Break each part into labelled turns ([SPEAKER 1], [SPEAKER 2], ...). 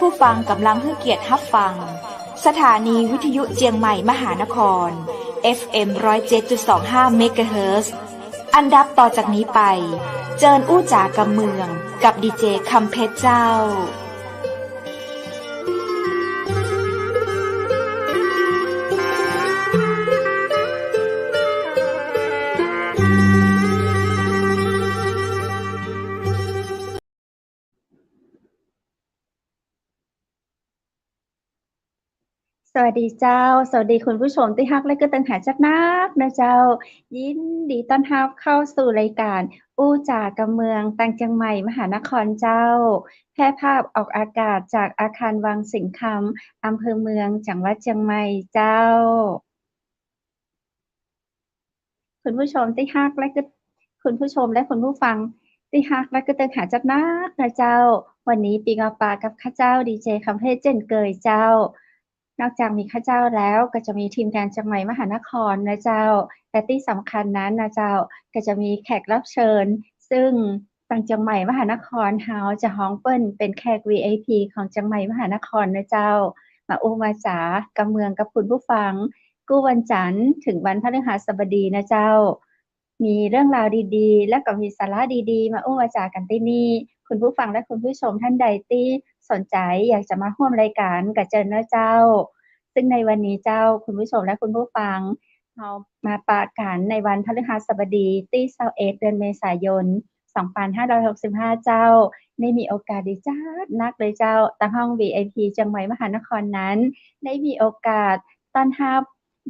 [SPEAKER 1] ผู้ฟังกำลังให้เกียรติรับฟังสถานีวิทยุเจียงใหม่มหานคร FM 107.25 เมกะเฮิรตซ์อันดับต่อจากนี้ไปเจิญอู้จ๋ากำเมืองกับดีเจคำเพชรเจ้า
[SPEAKER 2] สวัสดีเจ้าสวัสดีคุณผู้ชมที่ฮักและก็ตังหาจักนักนะเจ้ายินดีต้อนรับเข้าสู่รายการอู้จ่ากำเมืองตังเจียงใหม่มหานครเจ้าแพร่ภาพออกอากาศจากอาคารวังสิงห์คำอำเภอเมืองจังหวัดเชียงใหม่เจ้าคุณผู้ชมที่ฮักและก็คุณผู้ชมและคุณผู้ฟังที่ฮักและก็ตังหาจักนักนะเจ้าวันนี้ปิงเอาปากับข้าเจ้าดีเจคำเพชรเจ่นเกยเจ้านอกจากมีข้าเจ้าแล้วก็จะมีทีมงานเชียงใหม่มหานครนะเจ้าแต่ที่สำคัญนั้นนะเจ้าก็จะมีแขกรับเชิญซึ่งทางเชียงใหม่มหานครเฮาจะฮ้องเปิ้นเป็นแขก VIP ของเชียงใหม่มหานครนะเจ้ามาอู้มาจ๋ากำเมืองกับคุณผู้ฟังกู้วันจันทร์ถึงวันพฤหัสบดีนะเจ้ามีเรื่องราวดีๆและก็มีสาระดีๆมาอู้มาจ๋ากันที่นี่คุณผู้ฟังและคุณผู้ชมท่านใดที่สนใจอยากจะมาร่วมรายการกับเจิญนะเจ้าซึ่งในวันนี้เจ้าคุณผู้ชมและคุณผู้ฟังเรามาปะกันในวันพฤหัสบดีที่21เดือนเมษายน2565เจ้าได้มีโอกาสดีจ้านักเลยเจ้าตั้งห้อง VIP เชียงใหม่มหานครนั้นได้มีโอกาสต้อนรับ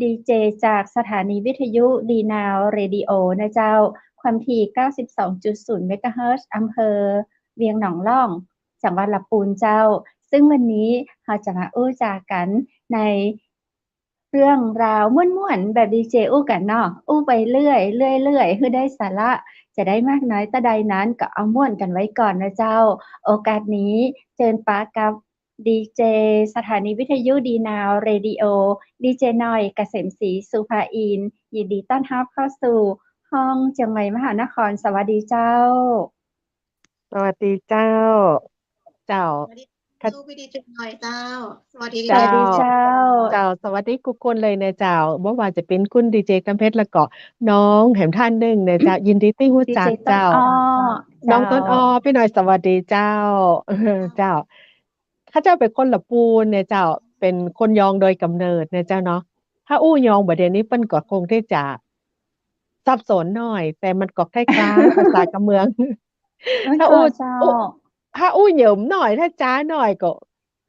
[SPEAKER 2] ดีเจจากสถานีวิทยุดีนาวเรดิโอนะเจ้าความถี่ 92.0 เมกะเฮิรตซ์อำเภอเวียงหนองล่องจังหวัดลำพูนเจ้าซึ่งวันนี้เราจะมาอู้จากันในเรื่องราวม่วนๆแบบดีเจอู้กันเนาะอู้ไปเรื่อยๆคือได้สาระจะได้มากน้อยตะใดนั้นก็เอาม่วนกันไว้ก่อนนะเจ้าโอกาสนี้เจิญปากับดีเจสถานีวิทยุดีนาวเรดิโอดีเจน้อยเกษมศรีสุภาอินทร์ยินดีต้อนรับเข้าสู่ห้องเชียงใหม่มหานครสวัสดีเจ้า
[SPEAKER 3] สวัสดีเจ้า เจ้า
[SPEAKER 4] สวัสดี
[SPEAKER 3] ค่ะ
[SPEAKER 4] สู้พี่ดีจุดหน่อยเจ้า สวัสดี
[SPEAKER 2] สวัสดีเจ้า
[SPEAKER 3] เจ้า สวัสดีทุกคนเลยนะเจ้าบ่ว่าจะเป็นคุณดีเจกำเพชรแล้วก็น้องแหมท่านหนึ่งนะเจ้า ยินดีที่รู้
[SPEAKER 2] ดี
[SPEAKER 3] จั
[SPEAKER 2] เจ
[SPEAKER 3] ก
[SPEAKER 2] ต้น
[SPEAKER 3] เจ้า
[SPEAKER 2] อ้อ
[SPEAKER 3] น้อง
[SPEAKER 2] เจ้า
[SPEAKER 3] ต้นอ้อพี่หน่อยสวัสดีเจ้า เจ้าข้าเจ้าเป็นคนละปูนเนี่ยเจ้า เป็นคนยองโดยกำเนิดเนี่ยเจ้าเนาะถ้าอู้ยองบ่เดี๋ยวนี้เปิ้นก็คงที่จะสับสนหน่อย แต่มันก็คล้ายๆภาษากำเมือง
[SPEAKER 2] มัน
[SPEAKER 3] ถ้า
[SPEAKER 2] ก็
[SPEAKER 3] อู้
[SPEAKER 2] เจ้า
[SPEAKER 3] อู้ถ้าอู้เหยิมหน่อยถ้าจ้าหน่อย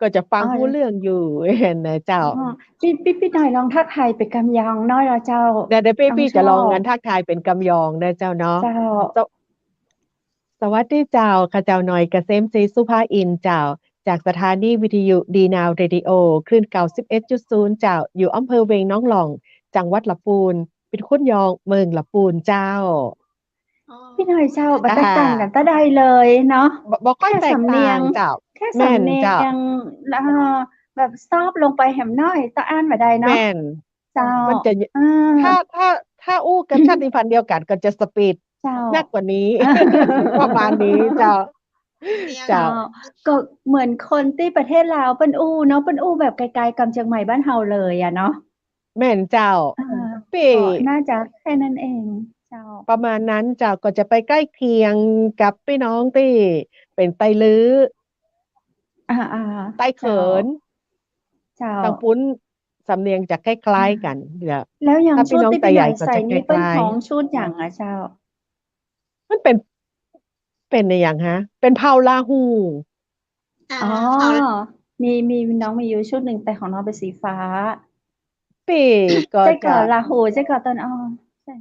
[SPEAKER 3] ก็จะฟัง
[SPEAKER 2] อ๋อ
[SPEAKER 3] รู้เรื่องอยู่ เห็นนะเจ้า
[SPEAKER 2] อ๋อพี่หน่อยลองทักทายเป็นกำยองน้อยเหรอเจ้า
[SPEAKER 3] เดี๋ยว
[SPEAKER 2] น้อง
[SPEAKER 3] พี่
[SPEAKER 2] ช
[SPEAKER 3] จะ
[SPEAKER 2] อ
[SPEAKER 3] ลอง
[SPEAKER 2] บ
[SPEAKER 3] งั้นทักทายเป็นกำยองนะเจ้าเนาะ
[SPEAKER 2] เจ้า
[SPEAKER 3] สวัสดีเจ้าข้าเจ้าหน่อยเกษมศรีสุภาอินทร์เจ้า จากสถานีวิทยุดีนาวเรดิโอคลื่น 91.0 เจ้า อยู่อำเภอเวียงหนองหล่อง จังหวัดลำพูน เป็นคนยองเมืองลำพูนเจ้า
[SPEAKER 4] อ๋อ
[SPEAKER 2] พี่หน่อยเจ้าบ่
[SPEAKER 3] อ่า
[SPEAKER 2] แตกต่างกันตะใดเลยเนาะ
[SPEAKER 3] บ่ค่อย
[SPEAKER 2] แค่
[SPEAKER 3] แตก
[SPEAKER 2] สำ
[SPEAKER 3] ต่
[SPEAKER 2] เนีย
[SPEAKER 3] าง งเจ้า
[SPEAKER 2] แค่
[SPEAKER 3] แม่
[SPEAKER 2] สำ
[SPEAKER 3] น
[SPEAKER 2] เนี
[SPEAKER 3] เจ้า
[SPEAKER 2] ยงแบบซอบลงไปแหมน้อยตะอ่านบ่ได้เนาะ
[SPEAKER 3] แม่น
[SPEAKER 2] เจ้า
[SPEAKER 3] มันจะ
[SPEAKER 2] เออ
[SPEAKER 3] ถ้าอู้กับชาติพันธุ์เดียวกันก็จะสปีด
[SPEAKER 2] เจ้า
[SPEAKER 3] มากกว่านี้ ประมาณนี้เจ้า
[SPEAKER 4] เรียง
[SPEAKER 3] เจ้า
[SPEAKER 2] เจ้า ก็เหมือนคนที่ประเทศลาวเปิ้นอู้เนาะ เปิ้นอู้แบบไกลๆกำเชียงใหม่บ้านเฮาเลยอะเนาะ
[SPEAKER 3] แม่นเจ้า
[SPEAKER 2] เออ
[SPEAKER 3] ปี้
[SPEAKER 2] ก็น่าจะแค่นั้นเอง เจ้า
[SPEAKER 3] ประมาณนั้นเจ้า ก็จะไปใกล้เคียงกับพี่น้องที่เป็นไตลื้อ
[SPEAKER 2] อา
[SPEAKER 3] ไต้
[SPEAKER 2] ๆ
[SPEAKER 3] เข
[SPEAKER 2] เจ้า
[SPEAKER 3] ิน
[SPEAKER 2] เจ้า
[SPEAKER 3] ทางพุ้นสำเนียงจะคล้าย ๆ กัน เดี๋ยว
[SPEAKER 2] แล้วอย่าง
[SPEAKER 3] ถ้า
[SPEAKER 2] ช
[SPEAKER 3] พี่น้อง
[SPEAKER 2] ที่
[SPEAKER 3] ไต
[SPEAKER 2] พี่
[SPEAKER 3] ให
[SPEAKER 2] หน่
[SPEAKER 3] ญ่
[SPEAKER 2] อย
[SPEAKER 3] ก็
[SPEAKER 2] ใส่
[SPEAKER 3] จะค
[SPEAKER 2] นี่เปิ้น
[SPEAKER 3] ล้าย
[SPEAKER 2] ฮ้องชุดหยังอะเจ้า?
[SPEAKER 3] ๆ มันเป็นอิหยังคะ เป็นเผ่าลาฮู
[SPEAKER 4] อ่า
[SPEAKER 2] อ๋อ
[SPEAKER 4] เอา
[SPEAKER 2] มีน้องมีอยู่ชุดหนึ่งแต่ของน้องเป็นสีฟ้า
[SPEAKER 3] ปี้ก็
[SPEAKER 2] ไส้กร
[SPEAKER 3] จะ
[SPEAKER 2] อกลาหู ไส้กรอกต้นอ้อ ใช่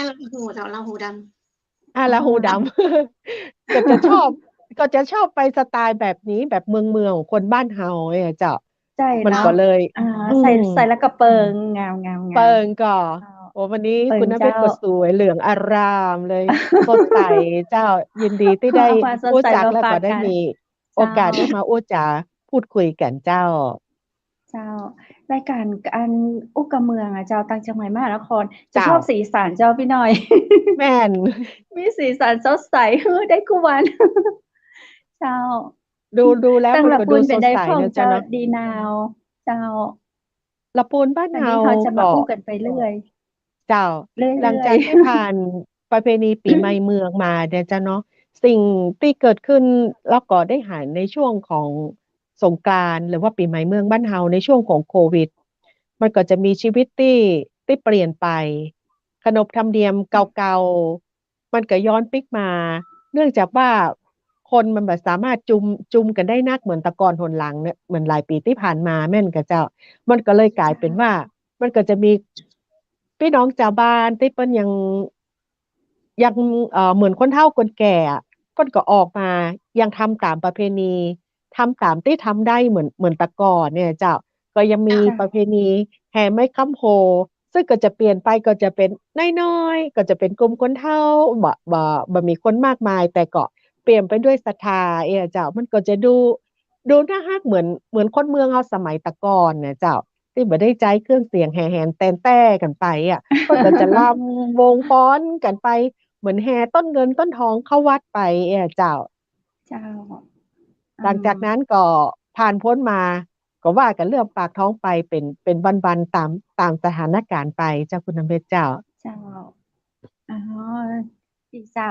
[SPEAKER 4] ลาหูเจ้า ลาหูดำ
[SPEAKER 3] อา
[SPEAKER 2] อ๋อ
[SPEAKER 3] ลาฮูดำ ก็จะชอบไปสไตล์แบบนี้ แบบเมืองๆ ของคนบ้านเฮาเนี่ยเจ้า
[SPEAKER 2] ใช่
[SPEAKER 3] มัน
[SPEAKER 2] เนาะ
[SPEAKER 3] ก็เลย
[SPEAKER 2] ใส่
[SPEAKER 3] อืม
[SPEAKER 2] ใส่แล้วก็เปิง งาม
[SPEAKER 3] เปิ
[SPEAKER 2] ๆ
[SPEAKER 3] งก็
[SPEAKER 2] ๆ เจ้า
[SPEAKER 3] โอ้ วันนี้
[SPEAKER 2] เปิง
[SPEAKER 3] คุณน้ำเพ
[SPEAKER 2] เจ้า
[SPEAKER 3] ชรก็สวยเหลืองอารามเลย สดใสเจ้า ยินดีที่ได้
[SPEAKER 2] เอาความสด
[SPEAKER 3] รู้
[SPEAKER 2] ใส
[SPEAKER 3] จัก
[SPEAKER 2] มา
[SPEAKER 3] แล้ว
[SPEAKER 2] ฝา
[SPEAKER 3] ก็
[SPEAKER 2] ก
[SPEAKER 3] ได้
[SPEAKER 2] กัน
[SPEAKER 3] มีโอ
[SPEAKER 2] เจ้า
[SPEAKER 3] กาสได้มาอู้จาพูดคุยกันเจ้า
[SPEAKER 2] เจ้า รายการอันอู้กะเมืองอะเจ้า ต่างจังหวัดมหานคร จะ
[SPEAKER 3] เจ้า
[SPEAKER 2] ชอบสีสันเจ้าพี่หน่อย
[SPEAKER 3] แม่น
[SPEAKER 2] มีสีสันสดใส ได้คุวัน เจ้า
[SPEAKER 3] ดูแล้ว
[SPEAKER 2] ตั้ง
[SPEAKER 3] มันก็ดู
[SPEAKER 2] ละปูนเป็นได
[SPEAKER 3] สดใส
[SPEAKER 2] พ่อง
[SPEAKER 3] นะเจ้า
[SPEAKER 2] เจ้า
[SPEAKER 3] เนาะ
[SPEAKER 2] ดีนาวเจ้า
[SPEAKER 3] ละปูนบ้าน
[SPEAKER 2] วัน
[SPEAKER 3] เฮา
[SPEAKER 2] นี้เราจะมา
[SPEAKER 3] ก็
[SPEAKER 2] อู้กันไปเรื่อย
[SPEAKER 3] เจ้า
[SPEAKER 2] เรื่
[SPEAKER 3] หลัง
[SPEAKER 2] อย
[SPEAKER 3] จากที่ผ่านประเพณีปีใหม่เมืองมาเนี่ยจ้ะเนาะสิ่งที่เกิดขึ้นแล้วก็ได้เห็นในช่วงของสงกรานต์หรือว่าปีใหม่เมืองบ้านเฮาในช่วงของโควิดมันก็จะมีชีวิตที่เปลี่ยนไปขนบธรรมเนียมเก่าๆมันก็ย้อนปิกมาเนื่องจากว่าคนมันแบบสามารถจุมกันได้นักเหมือนแตะกอนหนหลังเนี่ยเหมือนหลายปีที่ผ่านมาแม่นกับเจ้ามันก็เลยกลายเป็นว่า มันก็จะมีพี่น้องชาวบ้านที่เปิ้นยังเหมือนคนเฒ่าคนแก่อะเปิ้นก็ออกมายังทำตามประเพณีทำตามที่ทำได้เหมือนแต่ก่อนเนี่ยเจ้าก็ยังมี
[SPEAKER 2] ๆค่ะ
[SPEAKER 3] ประเพณีแห่ไม้ค้ำโฮซึ่งก็จะเปลี่ยนไปก็จะเป็นน้อยๆก็จะเป็นกลุ่มคนเฒ่าบ่มีคนมากมายแต่ก็เปลี่ยนไปด้วยศรัทธาเจ้ามันก็จะดูน่าฮักเหมือนคนเมืองเฮาสมัยแต่ก่อนเนี่ยเจ้า ที่บ่ได้ใจเครื่องเสียงแห่แหนแตนแต้กันไปเพิ่นก็จะรำวงฟ้อนกันไปเหมือนแห่ต้นเงินต้นทองเข้าวัดไปเจ้า
[SPEAKER 2] เจ้า
[SPEAKER 3] หลังจากนั้นก็ผ่านพ้นมาก็ว่ากันเรื่องปากท้องไปเป็นวันๆตามสถานการณ์ไปเจ้าคุณน้ำเพชรเจ้า
[SPEAKER 2] เจ้าอ๋อดีเจ้า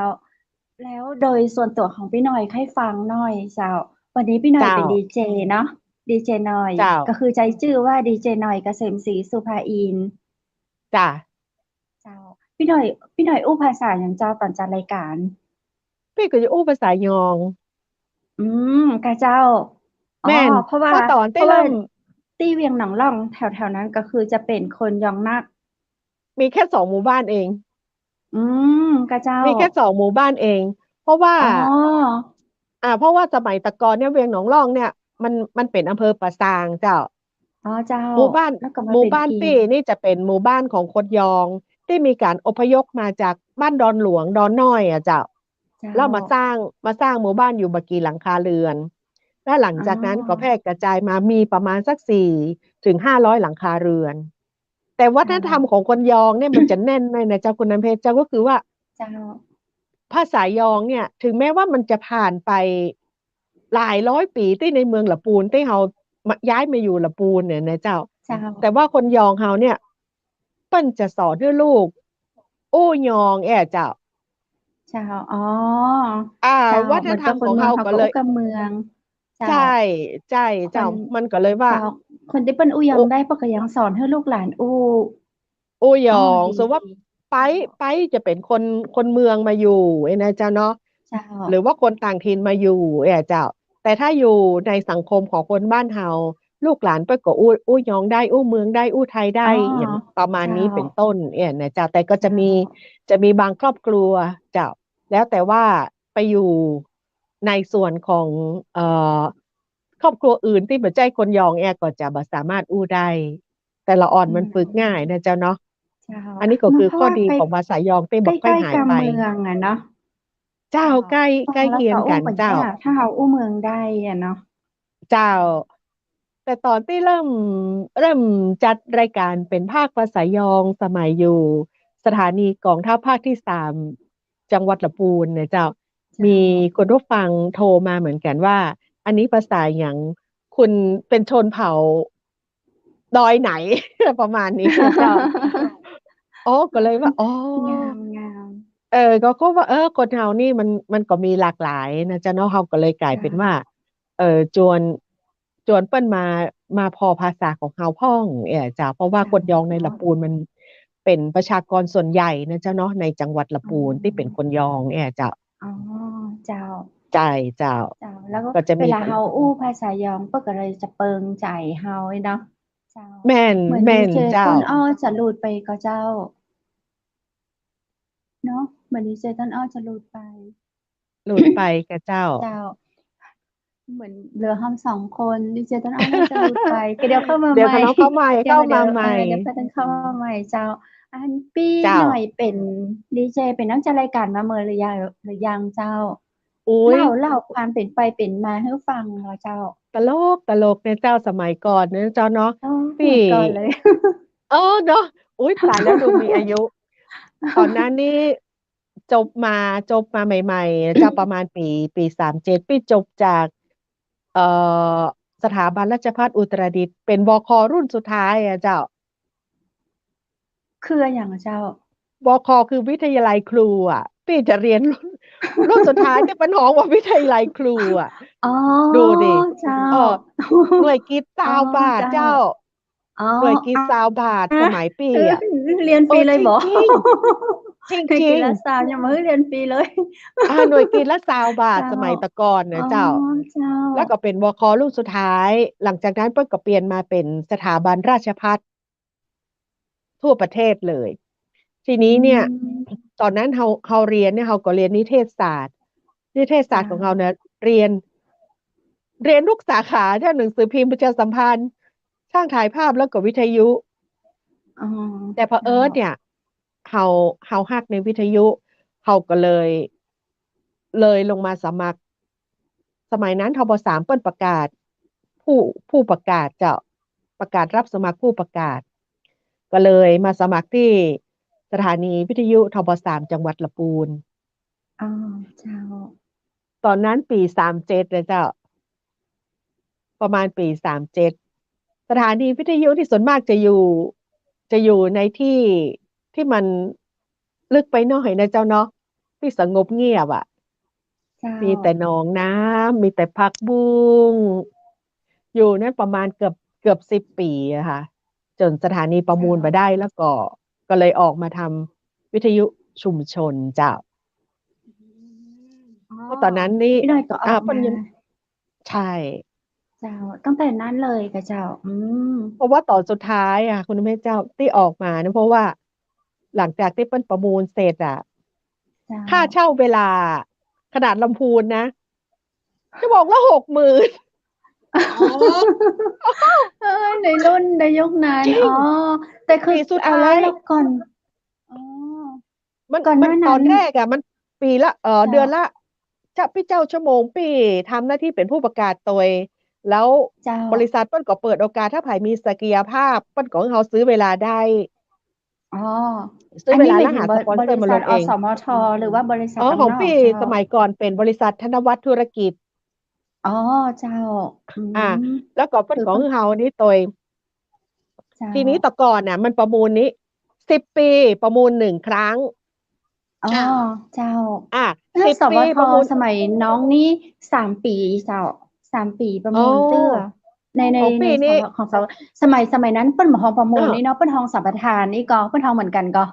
[SPEAKER 2] แล้วโดยส่วนตัวของพี่หน่อยให้ฟังหน่อยเจ้าวันนี้พี่หน่อย
[SPEAKER 3] เจ้า
[SPEAKER 2] เป็นดีเจเนาะดีเจหน่อย
[SPEAKER 3] เจ้า
[SPEAKER 2] ก็คือใจชื่อว่าดีเจหน่อยเกษมศรีสุภาอินทร์
[SPEAKER 3] จ้า
[SPEAKER 2] เจ้าพี่หน่อยอู้ภาษาอย่างเจ้าตอนจัดรายการ
[SPEAKER 3] พี่ก็จะอู้ภาษายอง
[SPEAKER 2] อืกะเจ้าอ๋อ
[SPEAKER 3] แม่น
[SPEAKER 2] เพราะว่า
[SPEAKER 3] เพราะตอน
[SPEAKER 2] เพราะว่า
[SPEAKER 3] ที่เริ่ม
[SPEAKER 2] ตี้เวียงหนองล่องแถวนั้นก็คือจะเป็นคนยองนัก
[SPEAKER 3] มีแค่2 หมู่บ้านเอง
[SPEAKER 2] อืกะเจ้า
[SPEAKER 3] มีแค่2 หมู่บ้านเองเพราะว่า
[SPEAKER 2] อ๋อ
[SPEAKER 3] เพราะว่าสมัยแตะกอนเนี่ยเวียงหนองร่องเนี่ยมันเป็นอำเภอปะซางเจ้า
[SPEAKER 2] อ๋อเจ้า
[SPEAKER 3] หมู่บ้าน
[SPEAKER 2] แล้วก็
[SPEAKER 3] หมู่
[SPEAKER 2] มาเป็นที
[SPEAKER 3] บ้านตี้นี่จะเป็นหมู่บ้านของคนยองที่มีการอพยพมาจากบ้านดอนหลวงดอนน้อยเจ้า
[SPEAKER 2] เจ้า
[SPEAKER 3] แล้วมาสร้างหมู่บ้านอยู่บกี่หลังคาเรือนและหลัง
[SPEAKER 2] อ๋
[SPEAKER 3] จากนั้นก็แพร่
[SPEAKER 2] อ
[SPEAKER 3] กระจายมามีประมาณสัก400 ถึง 500หลังคาเรือนแต่วัฒ
[SPEAKER 2] เจ้า
[SPEAKER 3] นธรรมของคนยองเนี่ยมันจะแน่นเลยนะเจ้าคุณน้ำเพชรเจ้าก็คือว่า
[SPEAKER 2] เจ้า
[SPEAKER 3] ภาษายองเนี่ยถึงแม้ว่ามันจะผ่านไปหลายร้อยปีที่ในเมืองละปูนที่เฮาย้ายมาอยู่ละปูนเนี่ยนะเจ้า
[SPEAKER 2] เจ้า
[SPEAKER 3] แต่ว่าคนยองเฮาเนี่ยเปิ้นจะสอนให้ลูกโอ้ยองเจ้า
[SPEAKER 2] เจ้าอ๋อ
[SPEAKER 3] อ่า
[SPEAKER 2] เจ้า
[SPEAKER 3] วัฒ
[SPEAKER 2] เหมือนกับคน
[SPEAKER 3] นธรรมของ
[SPEAKER 2] เมืองเขาก็อู้
[SPEAKER 3] เฮาก็เลย
[SPEAKER 2] กับเมืองเจ้า
[SPEAKER 3] ใช่ใช่
[SPEAKER 2] คน
[SPEAKER 3] เจ้ามันก็เลยว่า
[SPEAKER 2] เจ้าคนที่เป็นอู้ยอ
[SPEAKER 3] โอ้
[SPEAKER 2] งได้ปะก็ยังสอนให้ลูกหลานอู้
[SPEAKER 3] โอ้ยอ
[SPEAKER 2] อ๋อ
[SPEAKER 3] ง
[SPEAKER 2] ดี
[SPEAKER 3] สมมติว่า
[SPEAKER 2] ดี
[SPEAKER 3] ไป
[SPEAKER 2] เจ้า
[SPEAKER 3] ไปจะเป็นคนเมืองมาอยู่นะเจ้าเนาะ
[SPEAKER 2] เจ้า
[SPEAKER 3] หรือว่าคนต่างถิ่นมาอยู่เจ้าแต่ถ้าอยู่ในสังคมของคนบ้านเฮาลูกหลานเปิ้นก็อู้ยองได้อู้เมืองได้อู้ไทยได้
[SPEAKER 2] อ๋อ
[SPEAKER 3] อย่างประมาณ
[SPEAKER 2] เจ้า
[SPEAKER 3] นี้เป็นต้นนะเจ้าแต่ก็
[SPEAKER 2] เจ้
[SPEAKER 3] จะมี
[SPEAKER 2] า
[SPEAKER 3] จะมีบางครอบครัวเจ้าแล้วแต่ว่าไปอยู่ในส่วนของเอ่อครอบครัวอื่นที่บ่ใจคนยองก็จะบ่สามารถอู้ได้แต่ละอ่อน
[SPEAKER 2] อื
[SPEAKER 3] มันฝึกง่าย
[SPEAKER 2] ม
[SPEAKER 3] นะเจ้าเนาะ
[SPEAKER 2] เจ้า
[SPEAKER 3] อันนี้ก็คือ
[SPEAKER 2] มันเพราะว่า
[SPEAKER 3] ข้อดีของภาษายองที่
[SPEAKER 2] ใก
[SPEAKER 3] บ่ค่อย
[SPEAKER 2] ล้ๆกับ
[SPEAKER 3] หายไป
[SPEAKER 2] เมืองอะเนาะ
[SPEAKER 3] เจ้า
[SPEAKER 2] เจ้า
[SPEAKER 3] ใกล้
[SPEAKER 2] ฟังแล้ว
[SPEAKER 3] เคียง
[SPEAKER 2] ก็อู้ปัญ
[SPEAKER 3] กันเจ้า
[SPEAKER 2] ญากถ้าเราอู้เมืองได้อะเนาะ
[SPEAKER 3] เจ้า
[SPEAKER 2] เจ้า
[SPEAKER 3] แต่ตอนที่เริ่มจัดรายการเป็นภาคภาษายองสมัยอยู่สถานีกองทัพภาคที่3จังหวัดลำพูนเนี่ยเจ้า
[SPEAKER 2] เจ้า
[SPEAKER 3] มีคนผู้ฟังโทรมาเหมือนกันว่าอันนี้ภาษาอย่างคุณเป็นชนเผ่าดอยไหนประมาณนี้นะเจ้าอ๋อก็เลยว่าอ๋อ
[SPEAKER 2] งามงาม
[SPEAKER 3] ก็ว่าคนเฮานี่มันก็มีหลากหลายนะจ๊ะเนาะเฮาก็เลยกลาย
[SPEAKER 2] เจ้า
[SPEAKER 3] เป็นว่าเออจวนจวนเปิ้นมาพอภาษาของเฮาพ้องจ้ะเพราะว่า
[SPEAKER 2] เจ้า
[SPEAKER 3] คนยองในละปูนมันเป็นประชากรส่วนใหญ่นะจ๊ะเนาะในจังหวัดละ
[SPEAKER 2] อ๋
[SPEAKER 3] ปูนที่เป็นค
[SPEAKER 2] อ
[SPEAKER 3] นยองจ้ะ
[SPEAKER 2] อ๋อเจ้า
[SPEAKER 3] ใจเจ้า
[SPEAKER 2] เจ้าแล้วก็
[SPEAKER 3] ก็จะมี
[SPEAKER 2] เวลาเฮาอู้ภาษายองเปิ้นก็เลยจะเปิงใจเฮาเนาะเจ้า
[SPEAKER 3] แม่น
[SPEAKER 2] เหมือนดี
[SPEAKER 3] แม่น
[SPEAKER 2] เจ
[SPEAKER 3] เจ้า
[SPEAKER 2] ต้นอ้อจะหลุดไปก็เจ้าเนาะเหมือนดีเจต้นอ้อจะหลุดไป
[SPEAKER 3] หลุดไปกับเจ้า
[SPEAKER 2] เจ้าเหมือนเหลือห้องสองคนดีเจต้นอ้อน่าจะหลุดไปก็เดี๋ยวเข้ามา
[SPEAKER 3] เดี๋ยว
[SPEAKER 2] ใหม่
[SPEAKER 3] เขาน้องเข้าใหม่
[SPEAKER 2] เดี๋ยว
[SPEAKER 3] เข้า
[SPEAKER 2] เดี๋ยว
[SPEAKER 3] มาใหม่
[SPEAKER 2] เดี๋ยวเพื่อนเข้ามาใหม่เจ้าอันปี้
[SPEAKER 3] เจ้า
[SPEAKER 2] หน่อยเป็นดีเจเป็นนักจัดรายการมาเมื่อหรือยังเจ้า
[SPEAKER 3] อุ้ย
[SPEAKER 2] เล่าความเป็นไปเป็นมาให้ฟังเหรอเจ้า
[SPEAKER 3] ตลกเนี่ยเจ้าสมัยก่อนเนี่ยเจ้าเนาะ
[SPEAKER 2] อ๋อ
[SPEAKER 3] ที่
[SPEAKER 2] เหมือนก่อนเลย
[SPEAKER 3] เนาะอุ้ยตายแล้วดูมีอายุตอนนั้นนี่จบมาใหม่ๆเจ้าประมาณปี37ปีจบจาก เอ่อสถาบันราชภัฏอุตรดิตถ์เป็นบครุ่นสุดท้ายอ่ะเจ้า
[SPEAKER 2] คืออย่างเจ้า
[SPEAKER 3] บคคือวิทยาลัยครูอ่ะพี่จะเรียนรุ่นสุดท้ายที่เป็นหองว่าวิทยาลัยครูอ่ะ
[SPEAKER 2] อ๋อ
[SPEAKER 3] ดูดิ
[SPEAKER 2] เจ้า
[SPEAKER 3] เออหน่วยกิต
[SPEAKER 2] อ๋อ
[SPEAKER 3] ซาวบาท
[SPEAKER 2] เจ้า
[SPEAKER 3] เจ้า
[SPEAKER 2] อ๋อ
[SPEAKER 3] หน่วยกิต
[SPEAKER 2] อ่ะ
[SPEAKER 3] ซาวบาทสมัยพี่
[SPEAKER 2] เออ
[SPEAKER 3] อ่ะ
[SPEAKER 2] เรียนฟรีเลย
[SPEAKER 3] จริง
[SPEAKER 2] บอก
[SPEAKER 3] จริงจริง
[SPEAKER 2] ใน
[SPEAKER 3] จริง
[SPEAKER 2] กีฬาศาสตร์ยังมาให้เรียนฟรีเลย
[SPEAKER 3] หน่วยกิตและซาวบาท
[SPEAKER 2] เจ้า
[SPEAKER 3] สมัยแตะก่อน
[SPEAKER 2] อ๋อ
[SPEAKER 3] นะเจ้า
[SPEAKER 2] เจ้า
[SPEAKER 3] แล้วก็เป็นบครุ่นสุดท้ายหลังจากนั้นเปิ้ลก็เปลี่ยนมาเป็นสถาบันราชภัฏทั่วประเทศเลยที
[SPEAKER 2] อื
[SPEAKER 3] นี้เนี่ย
[SPEAKER 2] ม
[SPEAKER 3] ตอนนั้นเราเรียนเนี่ยเราก็เรียนนิเทศศาสตร์นิเทศศาสต
[SPEAKER 2] เจ้า
[SPEAKER 3] ร์ของเราเนี่ยเรียนทุกสาขาทั้งหนังสือพิมพ์ประชาสัมพันธ์ช่างถ่ายภาพแล้วก็วิทยุ
[SPEAKER 2] อ๋อ
[SPEAKER 3] แต่เผ
[SPEAKER 2] เจ้า
[SPEAKER 3] อิญเนี่ยเราเราฮักในวิทยุเราก็เลยลงมาสมัครสมัยนั้นทบสามเปิ้ลประกาศผู้ผู้ประกาศจะประกาศรับสมัครผู้ประกาศก็เลยมาสมัครที่สถานีวิทยุทบสามจังหวัดลำพูน
[SPEAKER 2] อ๋อเจ้า
[SPEAKER 3] ตอนนั้นปี37เลยเจ้าประมาณปี37สถานีวิทยุที่ส่วนมากจะอยู่ในที่มันลึกไปหน่อยนะเจ้าเนาะที่สงบเงียบอ่ะ
[SPEAKER 2] เจ้า
[SPEAKER 3] มีแต่หนองน้ำมีแต่ผักบุ้งอยู่นั่นประมาณเกือบ10 ปีอะค่ะจนสถานีประ
[SPEAKER 2] เจ้า
[SPEAKER 3] มูลมาได้แล้วก็เลยออกมาทำวิทยุชุมชนเจ้า
[SPEAKER 2] อ๋อ
[SPEAKER 3] เพราะตอนนั้นนี่
[SPEAKER 2] พี่น้อยก็ออกมา
[SPEAKER 3] เปิ้ลยังใช่
[SPEAKER 2] เจ้าตั้งแต่นั้นเลยกับเจ้าม
[SPEAKER 3] เพราะว่าตอนสุดท้ายอ่ะคุณแม่เจ้าที่ออกมานะเพราะว่าหลังจากที่เปิ้ลประมูลเสร็จอ่ะ
[SPEAKER 2] เจ้า
[SPEAKER 3] ค่าเช่าเวลาขนาดลำพูนนะจะบอกว่า60,000
[SPEAKER 4] อ๋อ
[SPEAKER 2] เออในรุ่นในยุคนั้น
[SPEAKER 3] จริง
[SPEAKER 2] อ๋อแต่คือ
[SPEAKER 3] ปีสุด
[SPEAKER 2] เอา
[SPEAKER 3] ท้าย
[SPEAKER 2] แล้วก่อนอ๋อ
[SPEAKER 3] มัน
[SPEAKER 2] ก่อนหน้านั้น
[SPEAKER 3] มันตอนแรกอ่ะมันปีละ
[SPEAKER 2] เจ้า
[SPEAKER 3] เดือนละพี่เจ้าชั่วโมงปีทำหน้าที่เป็นผู้ประกาศตัวเองแล้ว
[SPEAKER 2] เจ้า
[SPEAKER 3] บริษัทเปิ้นก็เปิดโอกาสถ้าไผมีศักยภาพเปิ้นก็ให้เขาซื้อเวลาได้
[SPEAKER 2] อ๋อ
[SPEAKER 3] ซื้อ
[SPEAKER 2] อันนี้หมายถึง
[SPEAKER 3] เวลาแล้วหาสปอน
[SPEAKER 2] บ
[SPEAKER 3] เซอร์มา
[SPEAKER 2] ริษัท
[SPEAKER 3] ลงเอง
[SPEAKER 2] อสมทหรือว่าบริษัท
[SPEAKER 3] อ๋อของ
[SPEAKER 2] ข้างนอก
[SPEAKER 3] พี่
[SPEAKER 2] เจ้า
[SPEAKER 3] สมัยก่อนเป็นบริษัทธนวัฒน์ธุรกิจ
[SPEAKER 2] อ๋อเจ้าอื
[SPEAKER 3] อ่า
[SPEAKER 2] ม
[SPEAKER 3] แล้วก็เปิ้น
[SPEAKER 2] คือ
[SPEAKER 3] ของเฮานี่ตัวเอง
[SPEAKER 2] เจ้า
[SPEAKER 3] ทีนี้แต่ก่อนน่ะมันประมูลนี้10 ปีประมูล1 ครั้ง
[SPEAKER 2] อ๋อ
[SPEAKER 4] เจ้า
[SPEAKER 2] เจ้า
[SPEAKER 3] อ่ะ
[SPEAKER 2] แล้ว
[SPEAKER 3] สิบปี
[SPEAKER 2] สวท
[SPEAKER 3] ประมูล
[SPEAKER 2] สมัยน้องนี่3 ปีเจ้า3 ปีประ
[SPEAKER 3] อ๋อ
[SPEAKER 2] มูลเตื้อใน
[SPEAKER 3] ของ
[SPEAKER 2] ใน
[SPEAKER 3] พี่นี่
[SPEAKER 2] ของสมัยนั้นเปิ้นหมอฮองประมู
[SPEAKER 3] เออ
[SPEAKER 2] ลนี่เนาะเปิ้นฮองสัมปทานนี่ก็เปิ้นฮองเหมือนกันก็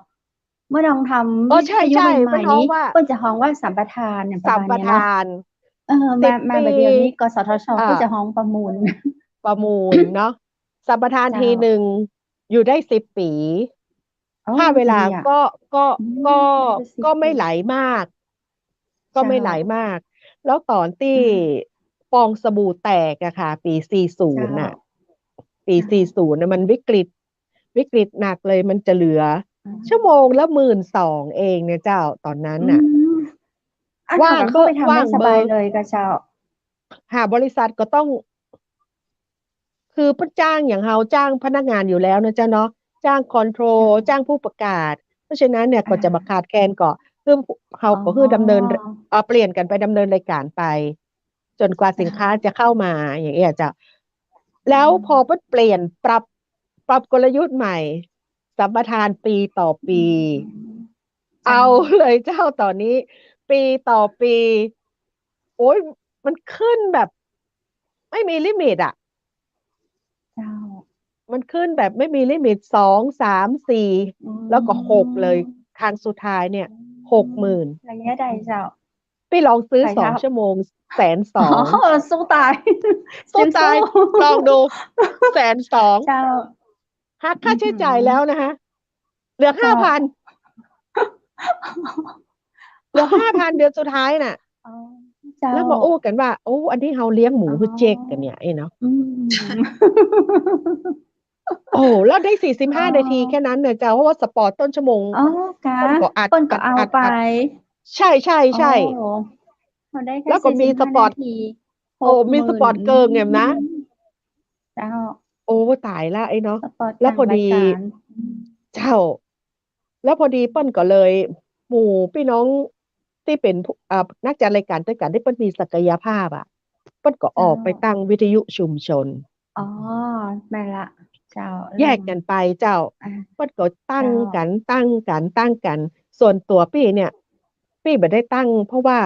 [SPEAKER 2] เมื่อลองทำ
[SPEAKER 3] เออ
[SPEAKER 2] วิทยุ
[SPEAKER 3] ใช่ใช่
[SPEAKER 2] ใหม่ๆนี้
[SPEAKER 3] เป็นท้องว่า
[SPEAKER 2] เปิ้นจะฮ้องว่าสัมปทานอย่างประ
[SPEAKER 3] สัมปท
[SPEAKER 2] มาณเนี้ยเนาะ
[SPEAKER 3] าน
[SPEAKER 2] เออ
[SPEAKER 3] สิบ
[SPEAKER 2] มา
[SPEAKER 3] ปี
[SPEAKER 2] บัดเดี๋ยวนี้กสทช
[SPEAKER 3] อ่า
[SPEAKER 2] ก็จะฮ้องประมูล
[SPEAKER 3] ประมูลเนาะสัมปทาน
[SPEAKER 2] เจ้า
[SPEAKER 3] ทีหนึ่งอยู่ได้10 ปี
[SPEAKER 2] โอ้
[SPEAKER 3] ค่าเวลา
[SPEAKER 2] ดีอ่ะ
[SPEAKER 3] ก็ก็
[SPEAKER 2] อื
[SPEAKER 3] ก็
[SPEAKER 2] ได้ไป10 ปี
[SPEAKER 3] ก็ไม่ไหลมากก็
[SPEAKER 2] เจ้า
[SPEAKER 3] ไม่ไหลมากแล้วตอนที่
[SPEAKER 2] อ่า
[SPEAKER 3] ฟองสบู่แตกอะค่ะปีสี่ศู
[SPEAKER 2] เจ้า
[SPEAKER 3] นย์น่ะปี
[SPEAKER 2] เจ้า
[SPEAKER 3] 40น่ะมันวิกฤตหนักเลยมันจะเหลือ
[SPEAKER 2] อื
[SPEAKER 3] ชั่วโมง
[SPEAKER 2] ม
[SPEAKER 3] ละ12,000เองเนี่ยเจ้าตอนนั้น
[SPEAKER 2] อื
[SPEAKER 3] น่ะ
[SPEAKER 2] มเขา
[SPEAKER 3] ว่าง
[SPEAKER 2] ก็เข้าไปทำได้
[SPEAKER 3] ว่างเบอร์
[SPEAKER 2] สบายเลยกับเจ้า
[SPEAKER 3] หาบริษัทก็ต้อง คือเพิ่นจ้างอย่างเราจ้างพนักงานอยู่แล้วนะจ๊ะเนาะจ้างคอนโทรล
[SPEAKER 2] เจ้า
[SPEAKER 3] จ้างผู้ประกาศเพราะฉะนั้นเนี่ย
[SPEAKER 2] อ่
[SPEAKER 3] ก็จะมาขา
[SPEAKER 2] า
[SPEAKER 3] ดแคลนก่อนคือเขา
[SPEAKER 2] อ๋อ
[SPEAKER 3] ก็คือดำเนินเปลี่ยนกันไปดำเนินรายการไปจนกว่าสิ
[SPEAKER 2] เจ้า
[SPEAKER 3] นค้าจะเข้ามาอย่างเงี้ยจ้ะ
[SPEAKER 2] อื
[SPEAKER 3] แล้วพอ
[SPEAKER 2] ม
[SPEAKER 3] เพิ่นเปลี่ยนปรับกลยุทธ์ใหม่สัมปทานปีต่อ
[SPEAKER 2] อื
[SPEAKER 3] ปี
[SPEAKER 2] มเจ้า
[SPEAKER 3] เอาเลยเจ้าตอนนี้ปีต่อปีโอ้ยมันขึ้นแบบไม่มีลิมิตอ่ะ
[SPEAKER 2] เจ้า
[SPEAKER 3] มันขึ้นแบบไม่มีลิมิต2 3 4
[SPEAKER 2] อื
[SPEAKER 3] แล้วก็6 เลย
[SPEAKER 2] ม
[SPEAKER 3] ครั้งสุดท้ายเนี่ย
[SPEAKER 2] อืม
[SPEAKER 3] 60,000
[SPEAKER 2] ระยะใดเจ้า
[SPEAKER 3] พี่ลองซื้อ
[SPEAKER 2] ใคร
[SPEAKER 3] สอ
[SPEAKER 2] ถ้า
[SPEAKER 3] งชั่วโมง120,000
[SPEAKER 2] อ๋อสู้ตาย
[SPEAKER 3] สู้
[SPEAKER 2] ยังสู้
[SPEAKER 3] ตายลองดู120,000
[SPEAKER 2] เจ้า
[SPEAKER 3] หัก
[SPEAKER 2] อือหือ
[SPEAKER 3] ค่าใช้จ่ายแล้วนะคะเหลือห้า
[SPEAKER 2] เจ้า
[SPEAKER 3] พันเหลือห้าพันเดือนสุดท้ายน่ะ
[SPEAKER 2] อ๋อเจ้า
[SPEAKER 3] แล้วมาอู้กันว่าโอ้อันนี้เราเลี้ยงหมู
[SPEAKER 2] อ๋
[SPEAKER 3] คือเจ๊กกัน
[SPEAKER 2] อ
[SPEAKER 3] เนี่ยไอ้เนาะ
[SPEAKER 2] อืม
[SPEAKER 3] โอ้แล้วได้สี่สิบ
[SPEAKER 2] อ๋
[SPEAKER 3] ห้านาทีแค่
[SPEAKER 2] อ
[SPEAKER 3] นั้นเนี่ยจ้าเพราะว่าสปอร์ตต้นชั่วโมง
[SPEAKER 2] อ๋อ กะ
[SPEAKER 3] ต้นก็อัด
[SPEAKER 2] เปิ้น
[SPEAKER 3] อัด
[SPEAKER 2] ก็เอาไป
[SPEAKER 3] อัดอัดใช่ใช่
[SPEAKER 2] อ๋
[SPEAKER 3] ใช่
[SPEAKER 2] อเราได้แค่
[SPEAKER 3] แล้วก็มีสปอร์ต
[SPEAKER 2] 45 นาที
[SPEAKER 3] โอ้มีสป
[SPEAKER 2] 60,000
[SPEAKER 3] อร์ตเกิงเนี่ยนะ
[SPEAKER 2] เจ้า
[SPEAKER 3] โอ้ตายละไอ้เนาะ
[SPEAKER 2] สปอร์ตกลาง
[SPEAKER 3] แล้วพอดี
[SPEAKER 2] รายการ
[SPEAKER 3] เจ้าแล้วพอดีเปิ้ลก็เลยหมู่พี่น้องที่เป็นผู้นักจัดรายการด้วยกันที่เปิ้ลมีศักยภาพอ่ะ เปิ้นก็ออกไป
[SPEAKER 2] เจ้า
[SPEAKER 3] ตั้งวิทยุชุมชน
[SPEAKER 2] อ๋อแม่นละเจ้า
[SPEAKER 3] แย
[SPEAKER 2] เริ่
[SPEAKER 3] ก
[SPEAKER 2] ม
[SPEAKER 3] กันไปเจ้า
[SPEAKER 2] อ่า
[SPEAKER 3] เปิ้นก็ตั้ง
[SPEAKER 2] เจ้า
[SPEAKER 3] กัน ส่วนตัวปี้เนี่ย ปี้บ่ได้ตั้ง เพราะว่า